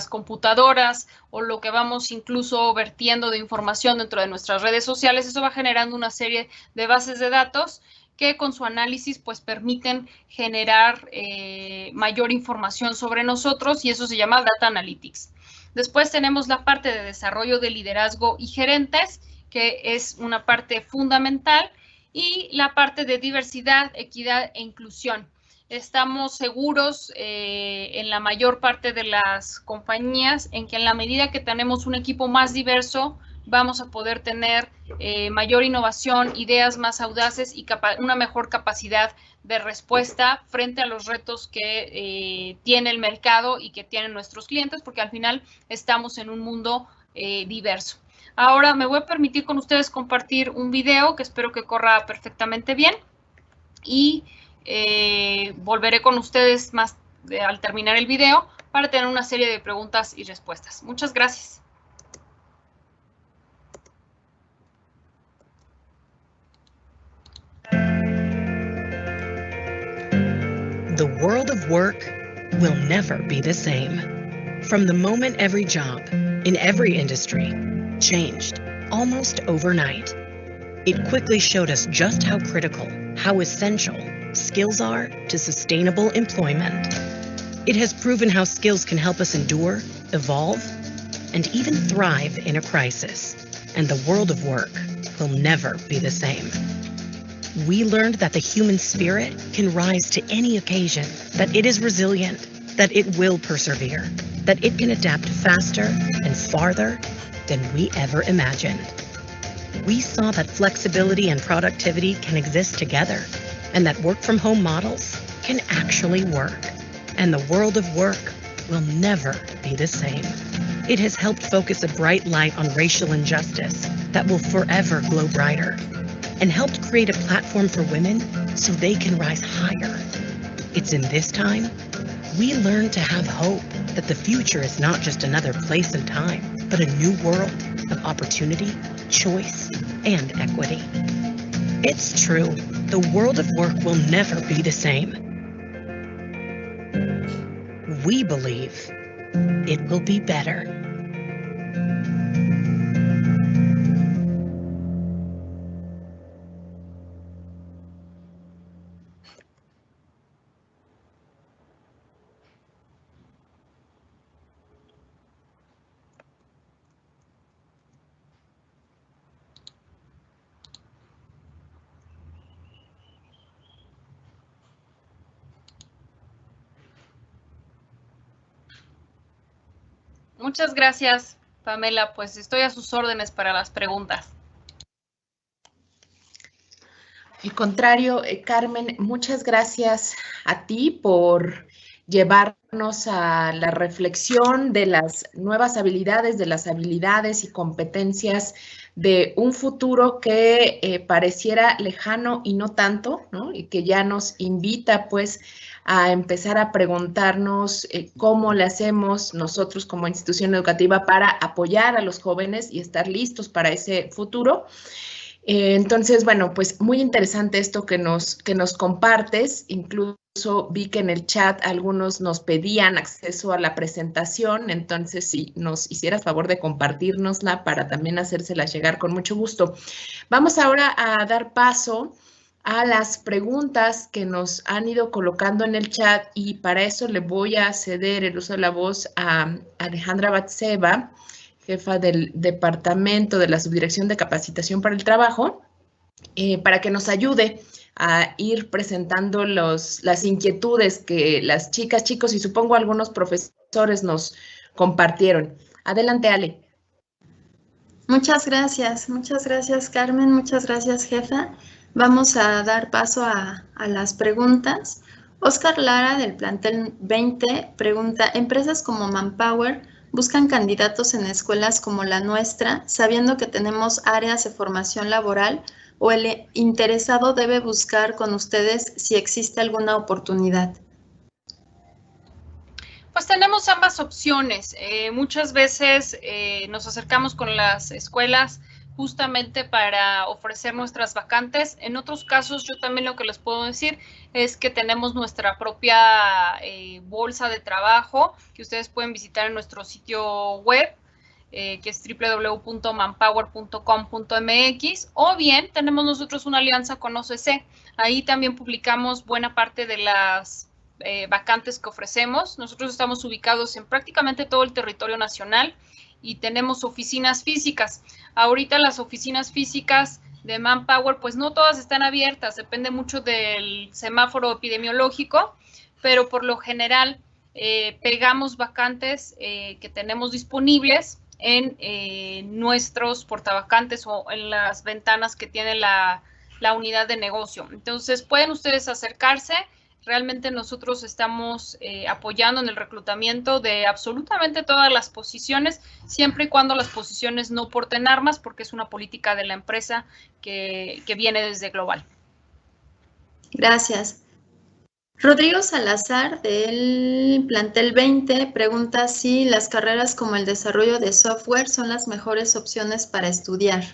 computadoras o lo que vamos incluso vertiendo de información dentro de nuestras redes sociales, eso va generando una serie de bases de datos que con su análisis pues permiten generar mayor información sobre nosotros y eso se llama Data Analytics. Después tenemos la parte de desarrollo de liderazgo y gerentes, que es una parte fundamental y la parte de diversidad, equidad e inclusión. Estamos seguros en la mayor parte de las compañías en que en la medida que tenemos un equipo más diverso, vamos a poder tener mayor innovación, ideas más audaces y una mejor capacidad de respuesta frente a los retos que tiene el mercado y que tienen nuestros clientes, porque al final estamos en un mundo diverso. Ahora me voy a permitir con ustedes compartir un video que espero que corra perfectamente bien y volveré con ustedes más al terminar el video para tener una serie de preguntas y respuestas. Muchas gracias. The world of work will never be the same. From the moment every job, in every industry, changed almost overnight, it quickly showed us just how critical, how essential skills are to sustainable employment. It has proven how skills can help us endure, evolve, and even thrive in a crisis. And the world of work will never be the same. We learned that the human spirit can rise to any occasion, that it is resilient, that it will persevere, that it can adapt faster and farther than we ever imagined. We saw that flexibility and productivity can exist together, and that work-from-home models can actually work. And the world of work will never be the same. It has helped focus a bright light on racial injustice that will forever glow brighter, and helped create a platform for women so they can rise higher. It's in this time we learn to have hope that the future is not just another place and time, but a new world of opportunity, choice, and equity. It's true, the world of work will never be the same. We believe it will be better. Muchas gracias, Pamela. Pues estoy a sus órdenes para las preguntas. Al contrario, Carmen, muchas gracias a ti por llevarnos a la reflexión de las nuevas habilidades, de las habilidades y competencias de un futuro que pareciera lejano y no tanto, ¿no? Y que ya nos invita, pues, a empezar a preguntarnos cómo le hacemos nosotros como institución educativa para apoyar a los jóvenes y estar listos para ese futuro. Entonces, bueno, pues muy interesante esto que nos compartes. Incluso vi que en el chat algunos nos pedían acceso a la presentación, entonces si nos hicieras favor de compartirnosla para también hacérsela llegar con mucho gusto. Vamos ahora a dar paso a las preguntas que nos han ido colocando en el chat y para eso le voy a ceder el uso de la voz a Alejandra Batseva, jefa del Departamento de la Subdirección de Capacitación para el Trabajo, para que nos ayude a ir presentando las inquietudes que las chicas, chicos y supongo algunos profesores nos compartieron. Adelante, Ale. Muchas gracias Carmen, muchas gracias jefa. Vamos a dar paso a las preguntas. Oscar Lara del plantel 20 pregunta, ¿empresas como Manpower buscan candidatos en escuelas como la nuestra, sabiendo que tenemos áreas de formación laboral, o el interesado debe buscar con ustedes si existe alguna oportunidad? Pues tenemos ambas opciones. Muchas veces nos acercamos con las escuelas justamente para ofrecer nuestras vacantes. En otros casos, yo también lo que les puedo decir es que tenemos nuestra propia bolsa de trabajo que ustedes pueden visitar en nuestro sitio web, que es www.manpower.com.mx, o bien tenemos nosotros una alianza con OCC. Ahí también publicamos buena parte de las vacantes que ofrecemos. Nosotros estamos ubicados en prácticamente todo el territorio nacional y tenemos oficinas físicas. Ahorita las oficinas físicas manpower, pues no todas están abiertas, depende mucho del semáforo epidemiológico, pero por lo general pegamos vacantes que tenemos disponibles en nuestros portavacantes o en las ventanas que tiene la unidad de negocio. Entonces, pueden ustedes acercarse. Realmente nosotros estamos apoyando en el reclutamiento de absolutamente todas las posiciones, siempre y cuando las posiciones no porten armas, porque es una política de la empresa que viene desde Global. Gracias. Rodrigo Salazar, del plantel 20, pregunta si las carreras como el desarrollo de software son las mejores opciones para estudiar.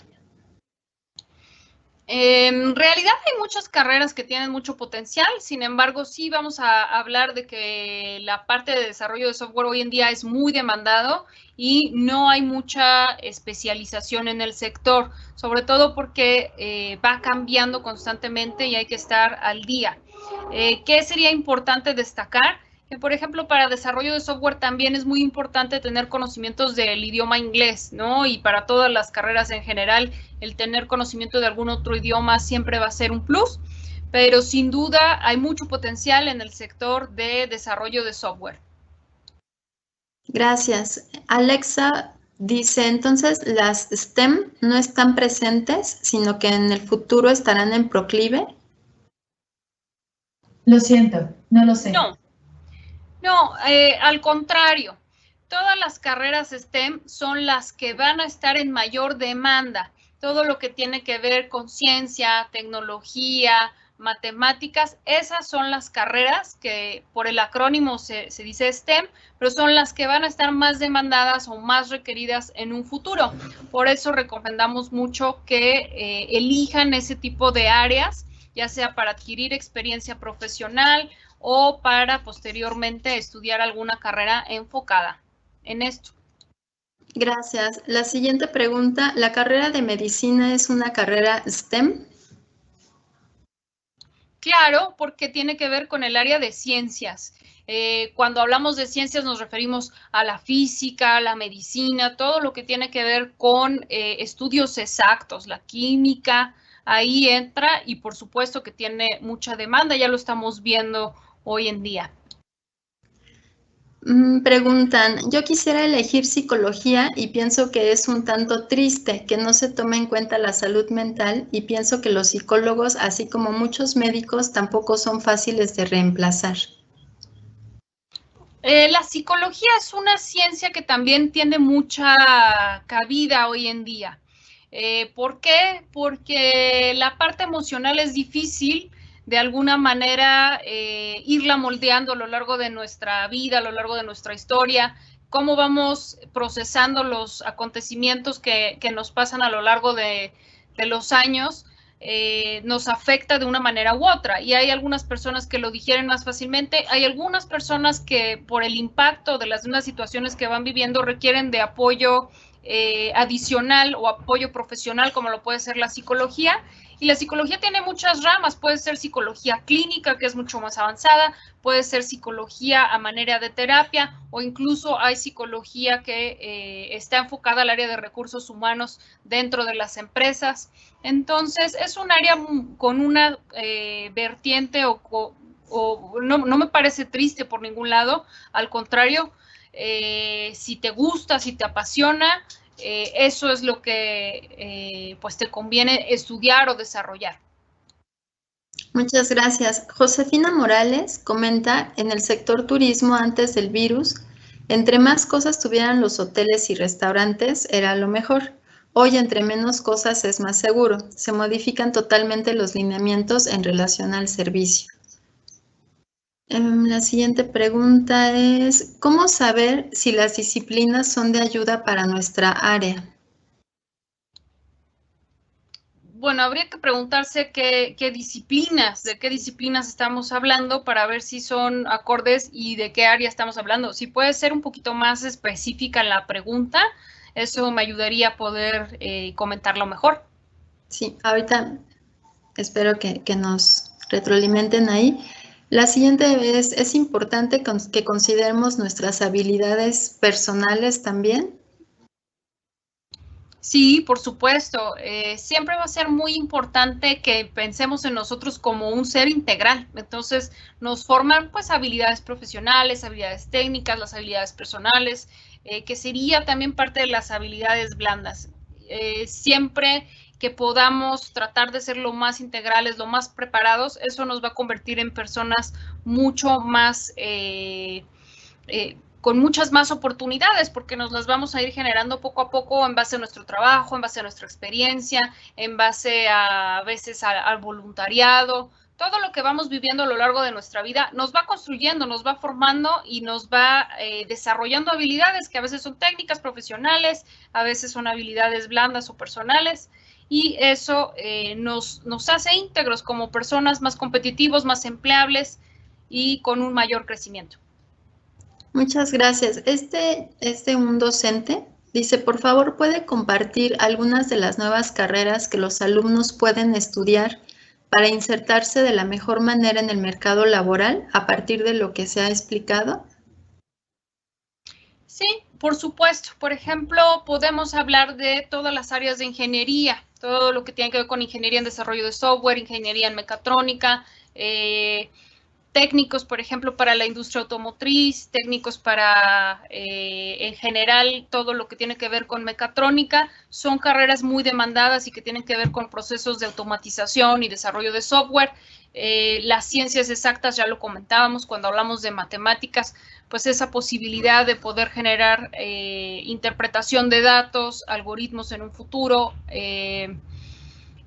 En realidad hay muchas carreras que tienen mucho potencial, sin embargo, sí vamos a hablar de que la parte de desarrollo de software hoy en día es muy demandado y no hay mucha especialización en el sector, sobre todo porque va cambiando constantemente y hay que estar al día. ¿Qué sería importante destacar? Que, por ejemplo, para desarrollo de software también es muy importante tener conocimientos del idioma inglés, ¿no? Y para todas las carreras en general, el tener conocimiento de algún otro idioma siempre va a ser un plus, pero sin duda hay mucho potencial en el sector de desarrollo de software. Gracias. Alexa dice, entonces, ¿las STEM no están presentes, sino que en el futuro estarán en proclive? Lo siento, no lo sé. No, al contrario, todas las carreras STEM son las que van a estar en mayor demanda. Todo lo que tiene que ver con ciencia, tecnología, matemáticas, esas son las carreras que por el acrónimo se dice STEM, pero son las que van a estar más demandadas o más requeridas en un futuro. Por eso recomendamos mucho que elijan ese tipo de áreas, ya sea para adquirir experiencia profesional o para posteriormente estudiar alguna carrera enfocada en esto. Gracias. La siguiente pregunta, ¿la carrera de medicina es una carrera STEM? Claro, porque tiene que ver con el área de ciencias. Cuando hablamos de ciencias nos referimos a la física, la medicina, todo lo que tiene que ver con estudios exactos, la química, ahí entra y por supuesto que tiene mucha demanda, ya lo estamos viendo hoy en día. Preguntan, yo quisiera elegir psicología y pienso que es un tanto triste que no se tome en cuenta la salud mental y pienso que los psicólogos, así como muchos médicos, tampoco son fáciles de reemplazar. La psicología es una ciencia que también tiene mucha cabida hoy en día. ¿Por qué? Porque la parte emocional es difícil de alguna manera irla moldeando a lo largo de nuestra vida, a lo largo de nuestra historia, cómo vamos procesando los acontecimientos que nos pasan a lo largo de los años, nos afecta de una manera u otra. Y hay algunas personas que lo digieren más fácilmente, hay algunas personas que por el impacto de las mismas situaciones que van viviendo requieren de apoyo adicional o apoyo profesional, como lo puede ser la psicología. Y la psicología tiene muchas ramas, puede ser psicología clínica, que es mucho más avanzada, puede ser psicología a manera de terapia, o incluso hay psicología que está enfocada al área de recursos humanos dentro de las empresas. Entonces, es un área con una vertiente no me parece triste por ningún lado, al contrario, si te gusta, si te apasiona, eso es lo que pues te conviene estudiar o desarrollar. Muchas gracias. Josefina Morales comenta, en el sector turismo antes del virus, entre más cosas tuvieran los hoteles y restaurantes, era lo mejor. Hoy, entre menos cosas es más seguro. Se modifican totalmente los lineamientos en relación al servicio. La siguiente pregunta es, ¿cómo saber si las disciplinas son de ayuda para nuestra área? Bueno, habría que preguntarse de qué disciplinas estamos hablando para ver si son acordes y de qué área estamos hablando. Si puede ser un poquito más específica en la pregunta, eso me ayudaría a poder comentarlo mejor. Sí, ahorita espero que nos retroalimenten ahí. La siguiente es importante que consideremos nuestras habilidades personales también. Sí, por supuesto. Siempre va a ser muy importante que pensemos en nosotros como un ser integral. Entonces, nos forman pues habilidades profesionales, habilidades técnicas, las habilidades personales, que sería también parte de las habilidades blandas. Siempre que podamos tratar de ser lo más integrales, lo más preparados, eso nos va a convertir en personas mucho más con muchas más oportunidades, porque nos las vamos a ir generando poco a poco en base a nuestro trabajo, en base a nuestra experiencia, en base a veces al voluntariado. Todo lo que vamos viviendo a lo largo de nuestra vida nos va construyendo, nos va formando y nos va desarrollando habilidades que a veces son técnicas, profesionales, a veces son habilidades blandas o personales, y eso nos hace íntegros como personas, más competitivos, más empleables y con un mayor crecimiento. Muchas gracias. Un docente dice, por favor, ¿puede compartir algunas de las nuevas carreras que los alumnos pueden estudiar para insertarse de la mejor manera en el mercado laboral a partir de lo que se ha explicado? Sí, por supuesto. Por ejemplo, podemos hablar de todas las áreas de ingeniería, todo lo que tiene que ver con ingeniería en desarrollo de software, ingeniería en mecatrónica, técnicos, por ejemplo, para la industria automotriz, técnicos para, en general, todo lo que tiene que ver con mecatrónica. Son carreras muy demandadas y que tienen que ver con procesos de automatización y desarrollo de software. Las ciencias exactas, ya lo comentábamos cuando hablamos de matemáticas, pues esa posibilidad de poder generar interpretación de datos, algoritmos en un futuro.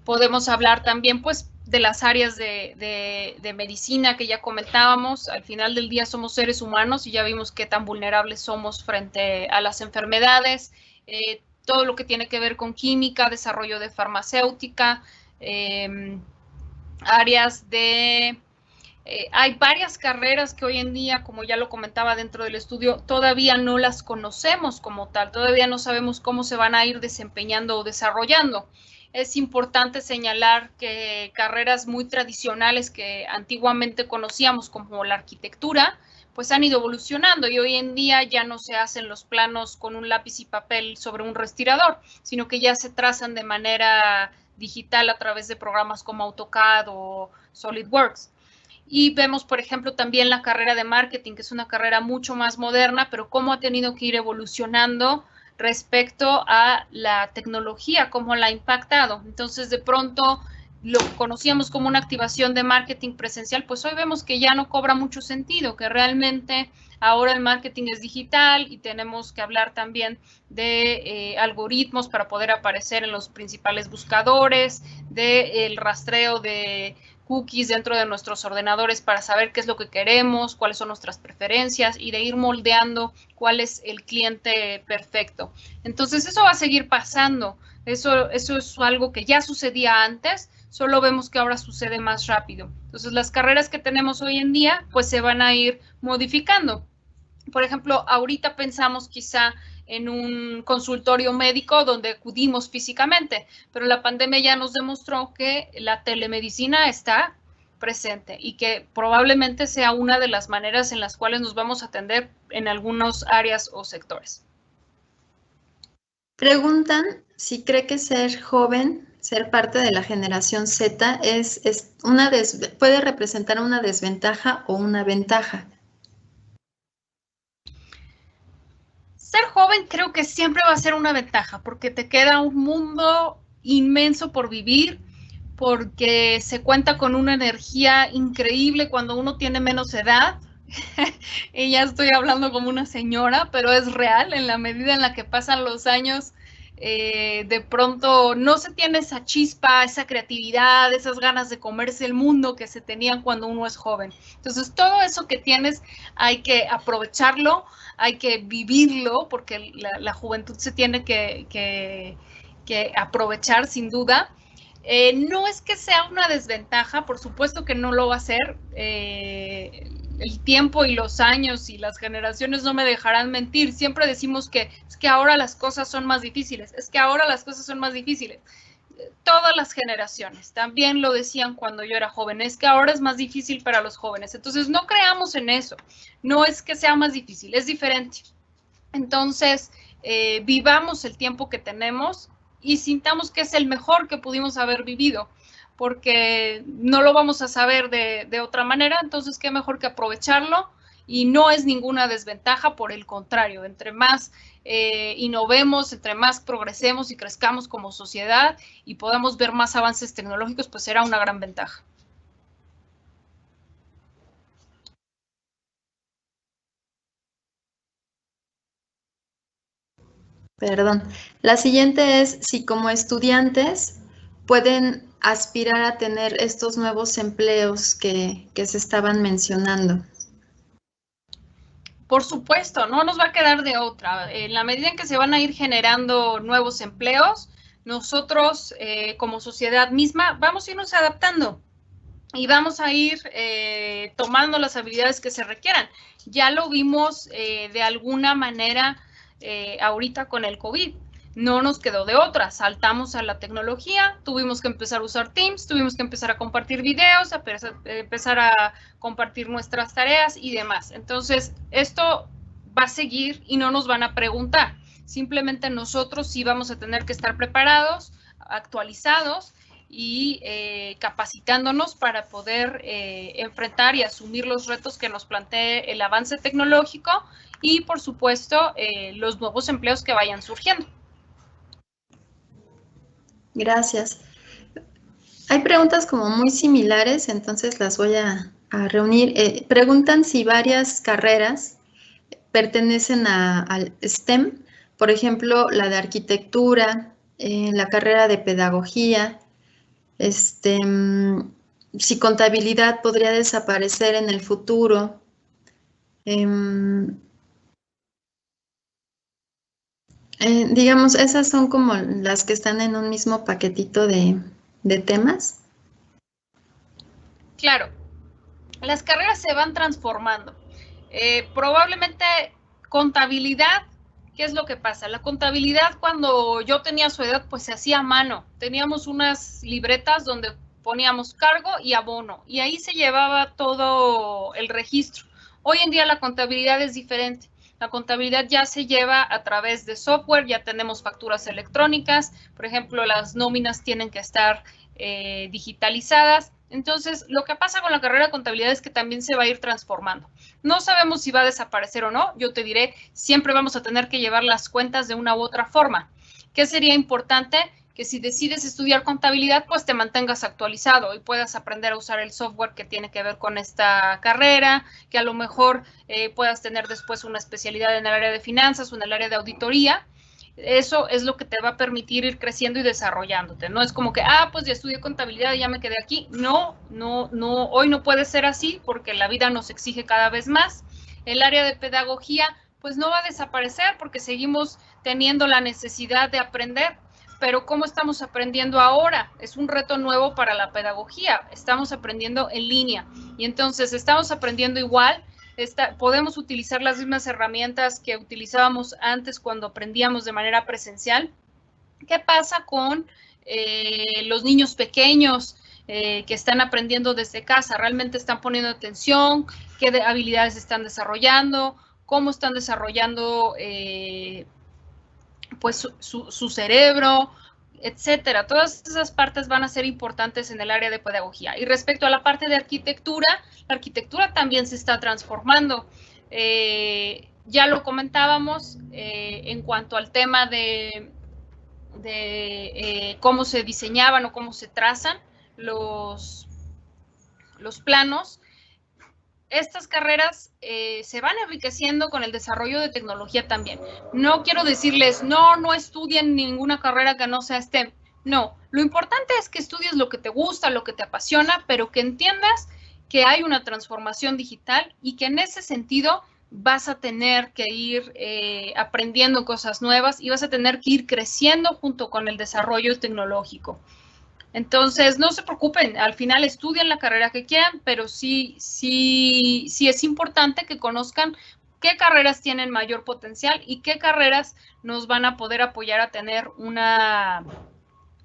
Podemos hablar también, pues, de las áreas de medicina que ya comentábamos. Al final del día somos seres humanos y ya vimos qué tan vulnerables somos frente a las enfermedades. Todo lo que tiene que ver con química, desarrollo de farmacéutica, áreas de... hay varias carreras que hoy en día, como ya lo comentaba dentro del estudio, todavía no las conocemos como tal, todavía no sabemos cómo se van a ir desempeñando o desarrollando. Es importante señalar que carreras muy tradicionales que antiguamente conocíamos como la arquitectura, pues han ido evolucionando y hoy en día ya no se hacen los planos con un lápiz y papel sobre un respirador, sino que ya se trazan de manera digital a través de programas como AutoCAD o SolidWorks. Y vemos, por ejemplo, también la carrera de marketing, que es una carrera mucho más moderna, pero cómo ha tenido que ir evolucionando respecto a la tecnología, cómo la ha impactado. Entonces, de pronto, lo que conocíamos como una activación de marketing presencial, pues hoy vemos que ya no cobra mucho sentido, que realmente ahora el marketing es digital y tenemos que hablar también de algoritmos para poder aparecer en los principales buscadores, del rastreo de cookies dentro de nuestros ordenadores para saber qué es lo que queremos, cuáles son nuestras preferencias y de ir moldeando cuál es el cliente perfecto. Entonces, eso va a seguir pasando. Eso es algo que ya sucedía antes, solo vemos que ahora sucede más rápido. Entonces, las carreras que tenemos hoy en día, pues se van a ir modificando. Por ejemplo, ahorita pensamos quizá en un consultorio médico donde acudimos físicamente, pero la pandemia ya nos demostró que la telemedicina está presente y que probablemente sea una de las maneras en las cuales nos vamos a atender en algunas áreas o sectores. Preguntan si cree que ser joven, ser parte de la generación Z, puede representar una desventaja o una ventaja. Ser joven creo que siempre va a ser una ventaja porque te queda un mundo inmenso por vivir, porque se cuenta con una energía increíble cuando uno tiene menos edad. Y ya estoy hablando como una señora, pero es real, en la medida en la que pasan los años, de pronto no se tiene esa chispa, esa creatividad, esas ganas de comerse el mundo que se tenían cuando uno es joven. Entonces, todo eso que tienes hay que aprovecharlo, hay que vivirlo, porque la juventud se tiene que aprovechar sin duda. No es que sea una desventaja, por supuesto que no lo va a ser. El tiempo y los años y las generaciones no me dejarán mentir. Siempre decimos que es que ahora las cosas son más difíciles, es que ahora las cosas son más difíciles. Todas las generaciones también lo decían cuando yo era joven, es que ahora es más difícil para los jóvenes. Entonces, no creamos en eso. No es que sea más difícil, es diferente. Entonces, vivamos el tiempo que tenemos y sintamos que es el mejor que pudimos haber vivido, porque no lo vamos a saber de otra manera. Entonces, qué mejor que aprovecharlo, y no es ninguna desventaja, por el contrario, entre más innovemos, entre más progresemos y crezcamos como sociedad y podamos ver más avances tecnológicos, pues será una gran ventaja. Perdón. La siguiente es si como estudiantes pueden aspirar a tener estos nuevos empleos que se estaban mencionando. Por supuesto, no nos va a quedar de otra. En la medida en que se van a ir generando nuevos empleos, nosotros como sociedad misma vamos a irnos adaptando y vamos a ir tomando las habilidades que se requieran. Ya lo vimos de alguna manera ahorita con el COVID. No nos quedó de otra, saltamos a la tecnología, tuvimos que empezar a usar Teams, tuvimos que empezar a compartir videos, a empezar a compartir nuestras tareas y demás. Entonces, esto va a seguir y no nos van a preguntar. Simplemente nosotros sí vamos a tener que estar preparados, actualizados y capacitándonos para poder enfrentar y asumir los retos que nos plantee el avance tecnológico y, por supuesto, los nuevos empleos que vayan surgiendo. Gracias. Hay preguntas como muy similares, entonces las voy a reunir. Preguntan si varias carreras pertenecen al STEM, por ejemplo, la de arquitectura, la carrera de pedagogía, si contabilidad podría desaparecer en el futuro. Digamos, esas son como las que están en un mismo paquetito de temas. Claro, las carreras se van transformando. Probablemente contabilidad, ¿qué es lo que pasa? La contabilidad, cuando yo tenía su edad, pues se hacía a mano. Teníamos unas libretas donde poníamos cargo y abono, y ahí se llevaba todo el registro. Hoy en día la contabilidad es diferente. La contabilidad ya se lleva a través de software, ya tenemos facturas electrónicas, por ejemplo, las nóminas tienen que estar digitalizadas. Entonces, lo que pasa con la carrera de contabilidad es que también se va a ir transformando. No sabemos si va a desaparecer o no. Yo te diré, siempre vamos a tener que llevar las cuentas de una u otra forma. ¿Qué sería importante? Que si decides estudiar contabilidad, pues te mantengas actualizado y puedas aprender a usar el software que tiene que ver con esta carrera, que a lo mejor puedas tener después una especialidad en el área de finanzas o en el área de auditoría. Eso es lo que te va a permitir ir creciendo y desarrollándote. No es como que, pues ya estudié contabilidad y ya me quedé aquí. No, hoy no puede ser así porque la vida nos exige cada vez más. El área de pedagogía, pues no va a desaparecer porque seguimos teniendo la necesidad de aprender. Pero ¿cómo estamos aprendiendo ahora? Es un reto nuevo para la pedagogía. Estamos aprendiendo en línea y entonces estamos aprendiendo igual. Podemos utilizar las mismas herramientas que utilizábamos antes cuando aprendíamos de manera presencial. ¿Qué pasa con los niños pequeños que están aprendiendo desde casa? ¿Realmente están poniendo atención? ¿Qué habilidades están desarrollando? ¿Cómo están desarrollando pues su cerebro? Etcétera. Todas esas partes van a ser importantes en el área de pedagogía. Y respecto a la parte de arquitectura, la arquitectura también se está transformando. Ya lo comentábamos en cuanto al tema de cómo se diseñaban o cómo se trazan los planos. Estas carreras se van enriqueciendo con el desarrollo de tecnología también. No quiero decirles, no estudien ninguna carrera que no sea STEM. No, lo importante es que estudies lo que te gusta, lo que te apasiona, pero que entiendas que hay una transformación digital y que en ese sentido vas a tener que ir aprendiendo cosas nuevas y vas a tener que ir creciendo junto con el desarrollo tecnológico. Entonces, no se preocupen, al final estudian la carrera que quieran, pero sí es importante que conozcan qué carreras tienen mayor potencial y qué carreras nos van a poder apoyar a tener una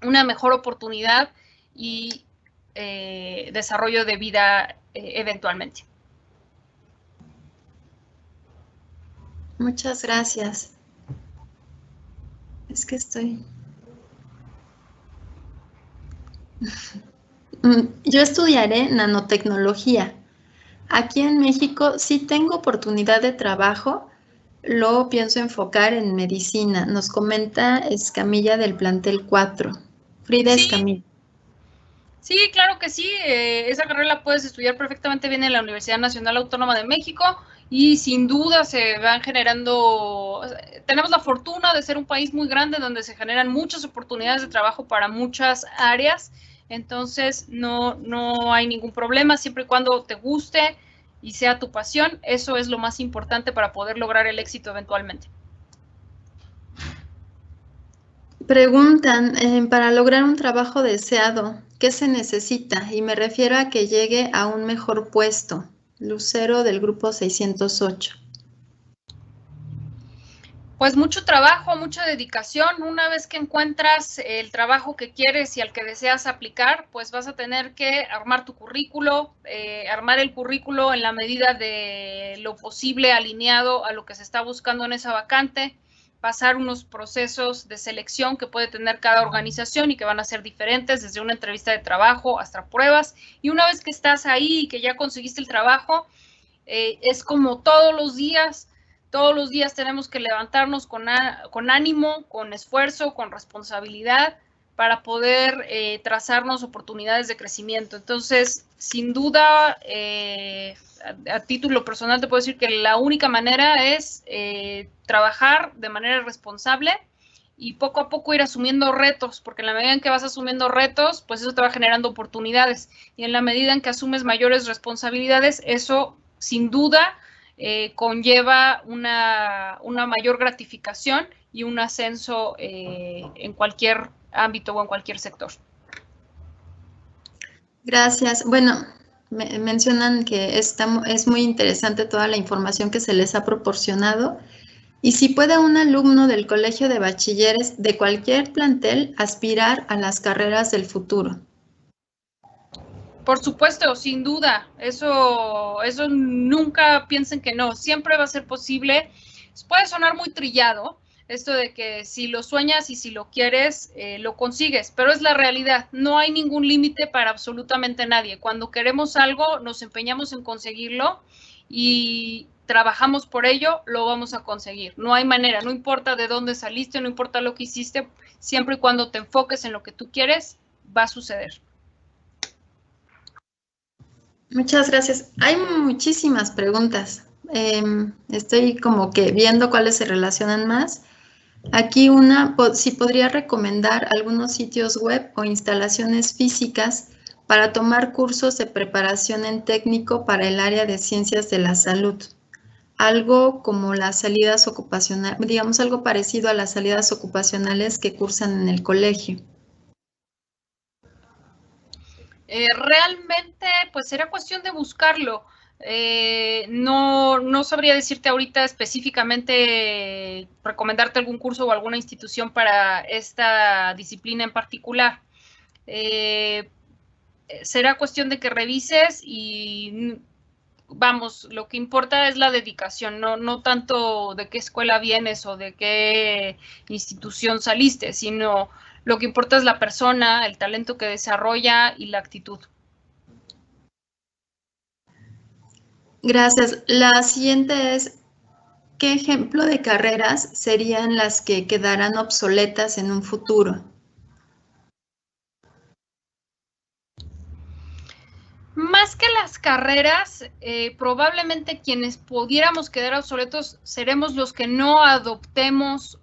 mejor oportunidad y desarrollo de vida eventualmente. Muchas gracias. Es que estoy... Yo estudiaré nanotecnología. Aquí en México sí tengo oportunidad de trabajo, lo pienso enfocar en medicina. Nos comenta Escamilla del plantel 4. Frida Sí. Escamilla. Sí, claro que sí. Esa carrera la puedes estudiar perfectamente bien en la Universidad Nacional Autónoma de México y sin duda se van generando, tenemos la fortuna de ser un país muy grande donde se generan muchas oportunidades de trabajo para muchas áreas, entonces no hay ningún problema siempre y cuando te guste y sea tu pasión, eso es lo más importante para poder lograr el éxito eventualmente. Preguntan, para lograr un trabajo deseado, ¿qué se necesita? Y me refiero a que llegue a un mejor puesto. Lucero del grupo 608. Pues mucho trabajo, mucha dedicación. Una vez que encuentras el trabajo que quieres y al que deseas aplicar, pues vas a tener que armar tu currículo, armar el currículo en la medida de lo posible alineado a lo que se está buscando en esa vacante, pasar unos procesos de selección que puede tener cada organización y que van a ser diferentes, desde una entrevista de trabajo hasta pruebas. Y una vez que estás ahí y que ya conseguiste el trabajo, es como todos los días tenemos que levantarnos con ánimo, con esfuerzo, con responsabilidad para poder trazarnos oportunidades de crecimiento. Entonces, sin duda, a título personal te puedo decir que la única manera es trabajar de manera responsable y poco a poco ir asumiendo retos, porque en la medida en que vas asumiendo retos, pues eso te va generando oportunidades. Y en la medida en que asumes mayores responsabilidades, eso sin duda conlleva una mayor gratificación y un ascenso en cualquier ámbito o en cualquier sector. Gracias. Bueno, mencionan que es muy interesante toda la información que se les ha proporcionado. Y si puede un alumno del colegio de bachilleres de cualquier plantel aspirar a las carreras del futuro. Por supuesto, sin duda, eso nunca piensen que no, siempre va a ser posible. Puede sonar muy trillado esto de que si lo sueñas y si lo quieres, lo consigues, pero es la realidad, no hay ningún límite para absolutamente nadie. Cuando queremos algo, nos empeñamos en conseguirlo y trabajamos por ello, lo vamos a conseguir. No hay manera, no importa de dónde saliste, no importa lo que hiciste, siempre y cuando te enfoques en lo que tú quieres, va a suceder. Muchas gracias. Hay muchísimas preguntas. Estoy como que viendo cuáles se relacionan más. Aquí si podría recomendar algunos sitios web o instalaciones físicas para tomar cursos de preparación en técnico para el área de ciencias de la salud. Algo como las salidas ocupacionales, digamos algo parecido a las salidas ocupacionales que cursan en el colegio. Realmente, pues será cuestión de buscarlo. No sabría decirte ahorita específicamente recomendarte algún curso o alguna institución para esta disciplina en particular. Será cuestión de que revises y vamos, lo que importa es la dedicación, no tanto de qué escuela vienes o de qué institución saliste, sino lo que importa es la persona, el talento que desarrolla y la actitud. Gracias. La siguiente es, ¿qué ejemplo de carreras serían las que quedarán obsoletas en un futuro? Más que las carreras, probablemente quienes pudiéramos quedar obsoletos seremos los que no adoptemos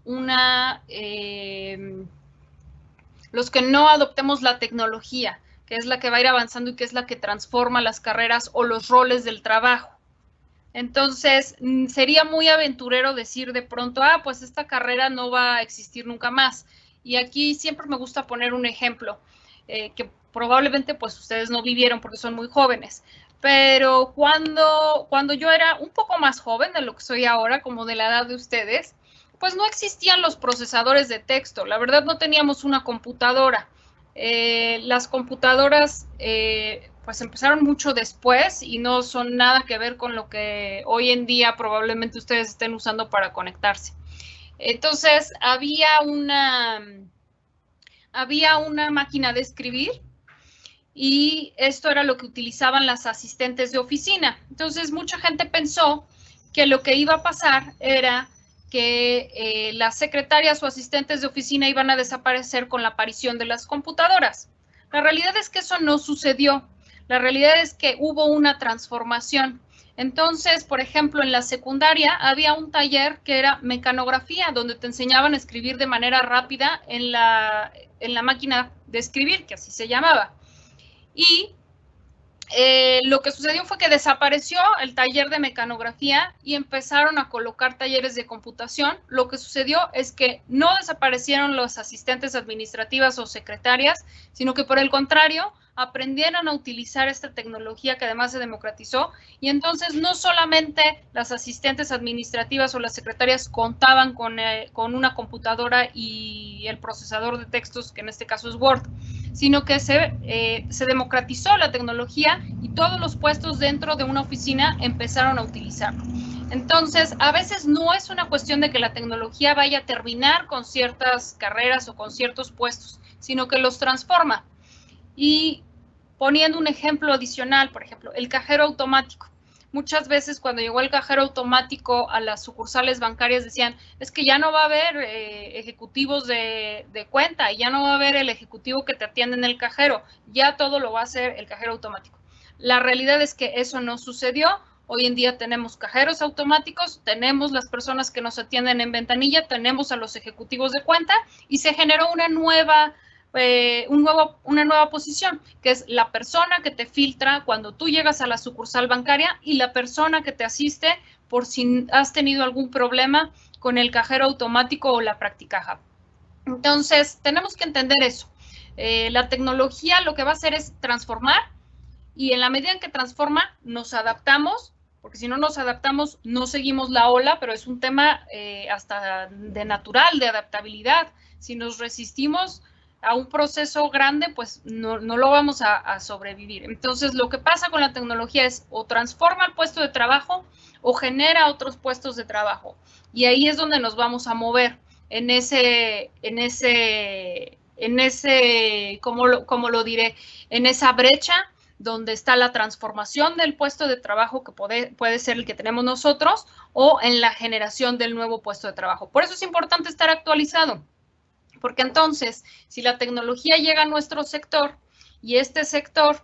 los que no adoptemos la tecnología, que es la que va a ir avanzando y que es la que transforma las carreras o los roles del trabajo. Entonces, sería muy aventurero decir de pronto, pues esta carrera no va a existir nunca más. Y aquí siempre me gusta poner un ejemplo que probablemente pues ustedes no vivieron porque son muy jóvenes, pero cuando yo era un poco más joven de lo que soy ahora, como de la edad de ustedes, pues no existían los procesadores de texto, la verdad no teníamos una computadora. Las computadoras pues empezaron mucho después y no son nada que ver con lo que hoy en día probablemente ustedes estén usando para conectarse. Entonces había una máquina de escribir y esto era lo que utilizaban las asistentes de oficina. Entonces, mucha gente pensó que lo que iba a pasar era que las secretarias o asistentes de oficina iban a desaparecer con la aparición de las computadoras. La realidad es que eso no sucedió. La realidad es que hubo una transformación. Entonces, por ejemplo, en la secundaria había un taller que era mecanografía, donde te enseñaban a escribir de manera rápida en la máquina de escribir, que así se llamaba. Y lo que sucedió fue que desapareció el taller de mecanografía y empezaron a colocar talleres de computación. Lo que sucedió es que no desaparecieron los asistentes administrativas o secretarias, sino que por el contrario, aprendieron a utilizar esta tecnología que además se democratizó, y entonces no solamente las asistentes administrativas o las secretarias contaban con una computadora y el procesador de textos, que en este caso es Word, sino que se democratizó la tecnología y todos los puestos dentro de una oficina empezaron a utilizarlo. Entonces, a veces no es una cuestión de que la tecnología vaya a terminar con ciertas carreras o con ciertos puestos, sino que los transforma. Y poniendo un ejemplo adicional, por ejemplo, el cajero automático. Muchas veces cuando llegó el cajero automático a las sucursales bancarias decían, es que ya no va a haber ejecutivos de cuenta, ya no va a haber el ejecutivo que te atiende en el cajero, ya todo lo va a hacer el cajero automático. La realidad es que eso no sucedió. Hoy en día tenemos cajeros automáticos, tenemos las personas que nos atienden en ventanilla, tenemos a los ejecutivos de cuenta y se generó una nueva posición, que es la persona que te filtra cuando tú llegas a la sucursal bancaria y la persona que te asiste por si has tenido algún problema con el cajero automático o la practicaja. Entonces, tenemos que entender eso. La tecnología lo que va a hacer es transformar, y en la medida en que transforma, nos adaptamos, porque si no nos adaptamos, no seguimos la ola, pero es un tema hasta de natural, de adaptabilidad. Si nos resistimos a un proceso grande, pues no lo vamos a sobrevivir. Entonces, lo que pasa con la tecnología es o transforma el puesto de trabajo o genera otros puestos de trabajo. Y ahí es donde nos vamos a mover en ¿cómo lo diré? En esa brecha donde está la transformación del puesto de trabajo, que puede ser el que tenemos nosotros, o en la generación del nuevo puesto de trabajo. Por eso es importante estar actualizado. Porque entonces, si la tecnología llega a nuestro sector y este sector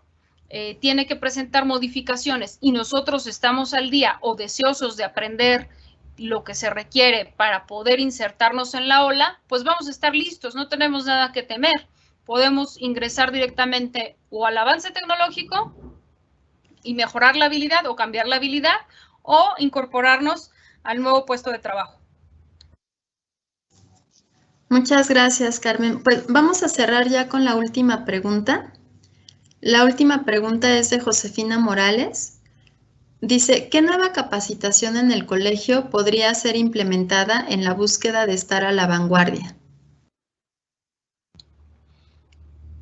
tiene que presentar modificaciones y nosotros estamos al día o deseosos de aprender lo que se requiere para poder insertarnos en la ola, pues vamos a estar listos, no tenemos nada que temer. Podemos ingresar directamente o al avance tecnológico y mejorar la habilidad o cambiar la habilidad, o incorporarnos al nuevo puesto de trabajo. Muchas gracias, Carmen. Pues vamos a cerrar ya con la última pregunta. La última pregunta es de Josefina Morales. Dice, ¿qué nueva capacitación en el colegio podría ser implementada en la búsqueda de estar a la vanguardia?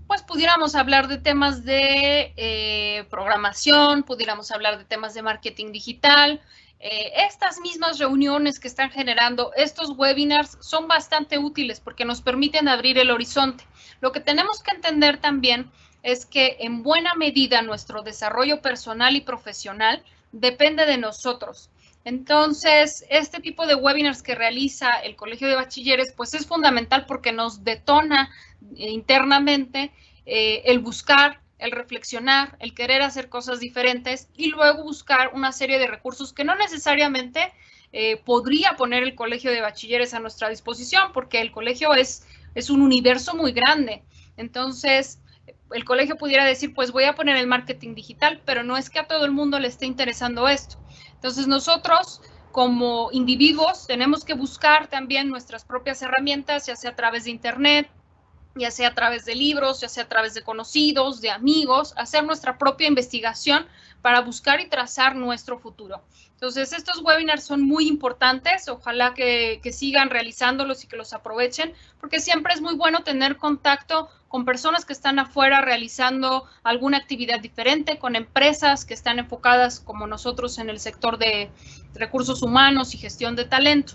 Pues pudiéramos hablar de temas de programación, pudiéramos hablar de temas de marketing digital. Estas mismas reuniones que están generando estos webinars son bastante útiles porque nos permiten abrir el horizonte. Lo que tenemos que entender también es que en buena medida nuestro desarrollo personal y profesional depende de nosotros. Entonces, este tipo de webinars que realiza el Colegio de Bachilleres, pues es fundamental porque nos detona internamente el buscar, el reflexionar, el querer hacer cosas diferentes y luego buscar una serie de recursos que no necesariamente podría poner el Colegio de Bachilleres a nuestra disposición, porque el colegio es un universo muy grande. Entonces, el colegio pudiera decir, pues voy a poner el marketing digital, pero no es que a todo el mundo le esté interesando esto. Entonces, nosotros como individuos tenemos que buscar también nuestras propias herramientas, ya sea a través de internet, ya sea a través de libros, ya sea a través de conocidos, de amigos, hacer nuestra propia investigación para buscar y trazar nuestro futuro. Entonces, estos webinars son muy importantes, ojalá que sigan realizándolos y que los aprovechen, porque siempre es muy bueno tener contacto con personas que están afuera realizando alguna actividad diferente, con empresas que están enfocadas como nosotros en el sector de recursos humanos y gestión de talento.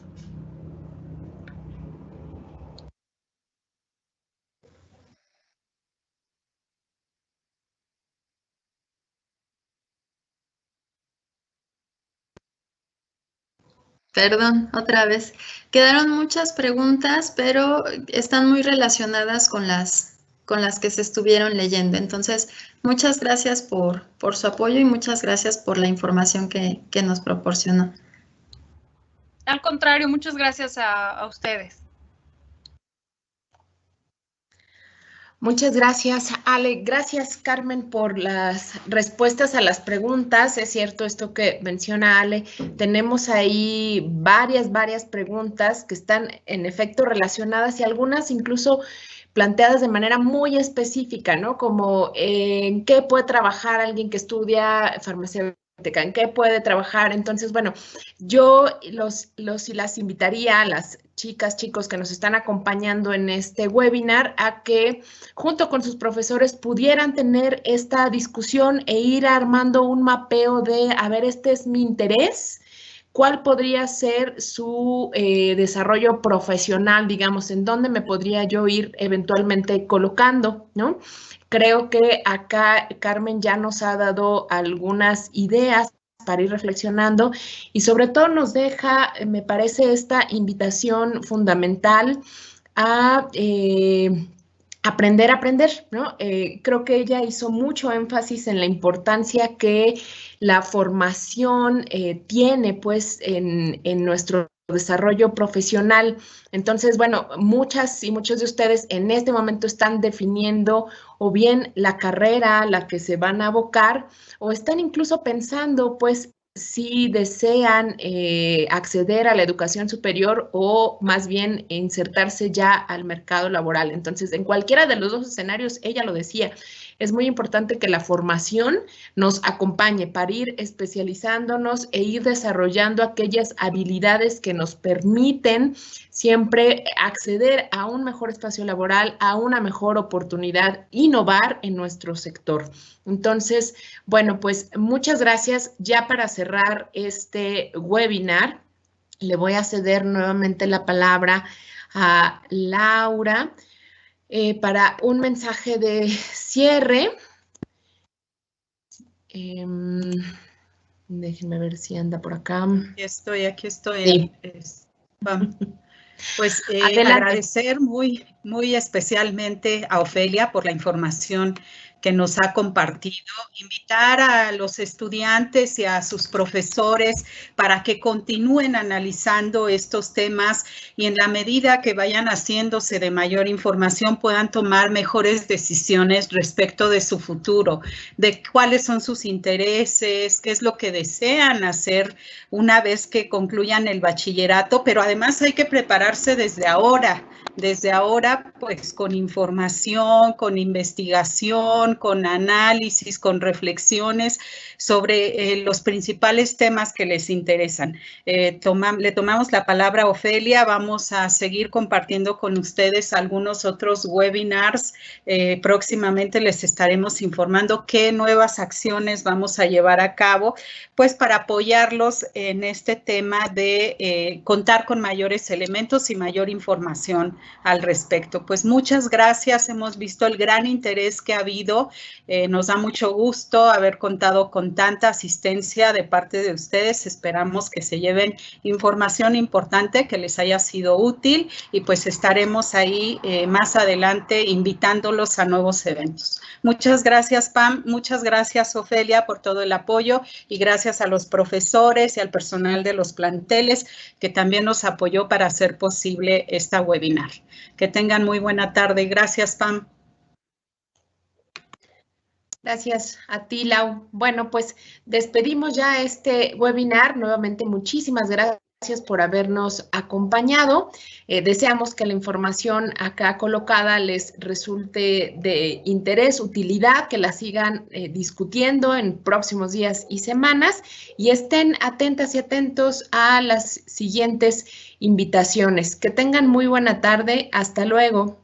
Perdón, otra vez. Quedaron muchas preguntas, pero están muy relacionadas con las que se estuvieron leyendo. Entonces, muchas gracias por su apoyo y muchas gracias por la información que nos proporcionó. Al contrario, muchas gracias a ustedes. Muchas gracias, Ale. Gracias, Carmen, por las respuestas a las preguntas. Es cierto esto que menciona Ale. Tenemos ahí varias preguntas que están en efecto relacionadas y algunas incluso planteadas de manera muy específica, ¿no? Como en qué puede trabajar alguien que estudia farmacéutica, en qué puede trabajar. Entonces, bueno, yo los y las invitaría a las chicas, chicos que nos están acompañando en este webinar a que junto con sus profesores pudieran tener esta discusión e ir armando un mapeo de, a ver, este es mi interés, cuál podría ser su desarrollo profesional, digamos, en dónde me podría yo ir eventualmente colocando, ¿no? Creo que acá Carmen ya nos ha dado algunas ideas para ir reflexionando y sobre todo nos deja, me parece, esta invitación fundamental a aprender a aprender, ¿no? Creo que ella hizo mucho énfasis en la importancia que la formación tiene, pues, en nuestro desarrollo profesional. Entonces, bueno, muchas y muchos de ustedes en este momento están definiendo o bien la carrera a la que se van a abocar o están incluso pensando, pues, si desean acceder a la educación superior o más bien insertarse ya al mercado laboral. Entonces, en cualquiera de los dos escenarios, ella lo decía, es muy importante que la formación nos acompañe para ir especializándonos e ir desarrollando aquellas habilidades que nos permiten siempre acceder a un mejor espacio laboral, a una mejor oportunidad, innovar en nuestro sector. Entonces, bueno, pues muchas gracias. Ya para cerrar este webinar, le voy a ceder nuevamente la palabra a Laura para un mensaje de cierre. Déjenme ver si anda por acá. Aquí estoy. Sí. Pues agradecer muy especialmente a Ofelia por la información que nos ha compartido, invitar a los estudiantes y a sus profesores para que continúen analizando estos temas y en la medida que vayan haciéndose de mayor información puedan tomar mejores decisiones respecto de su futuro, de cuáles son sus intereses, qué es lo que desean hacer una vez que concluyan el bachillerato, pero además hay que prepararse desde ahora, pues con información, con investigación, con análisis, con reflexiones sobre los principales temas que les interesan. Le tomamos la palabra a Ofelia, vamos a seguir compartiendo con ustedes algunos otros webinars. Próximamente les estaremos informando qué nuevas acciones vamos a llevar a cabo, pues para apoyarlos en este tema de contar con mayores elementos y mayor información al respecto. Pues muchas gracias, hemos visto el gran interés que ha habido, nos da mucho gusto haber contado con tanta asistencia de parte de ustedes, esperamos que se lleven información importante que les haya sido útil y pues estaremos ahí más adelante invitándolos a nuevos eventos. Muchas gracias, Pam, muchas gracias, Ofelia, por todo el apoyo y gracias a los profesores y al personal de los planteles que también nos apoyó para hacer posible esta webinar. Que tengan muy buena tarde. Gracias, Pam. Gracias a ti, Lau. Bueno, pues despedimos ya este webinar. Nuevamente, muchísimas gracias por habernos acompañado. Deseamos que la información acá colocada les resulte de interés, utilidad, que la sigan discutiendo en próximos días y semanas y estén atentas y atentos a las siguientes invitaciones. Que tengan muy buena tarde. Hasta luego.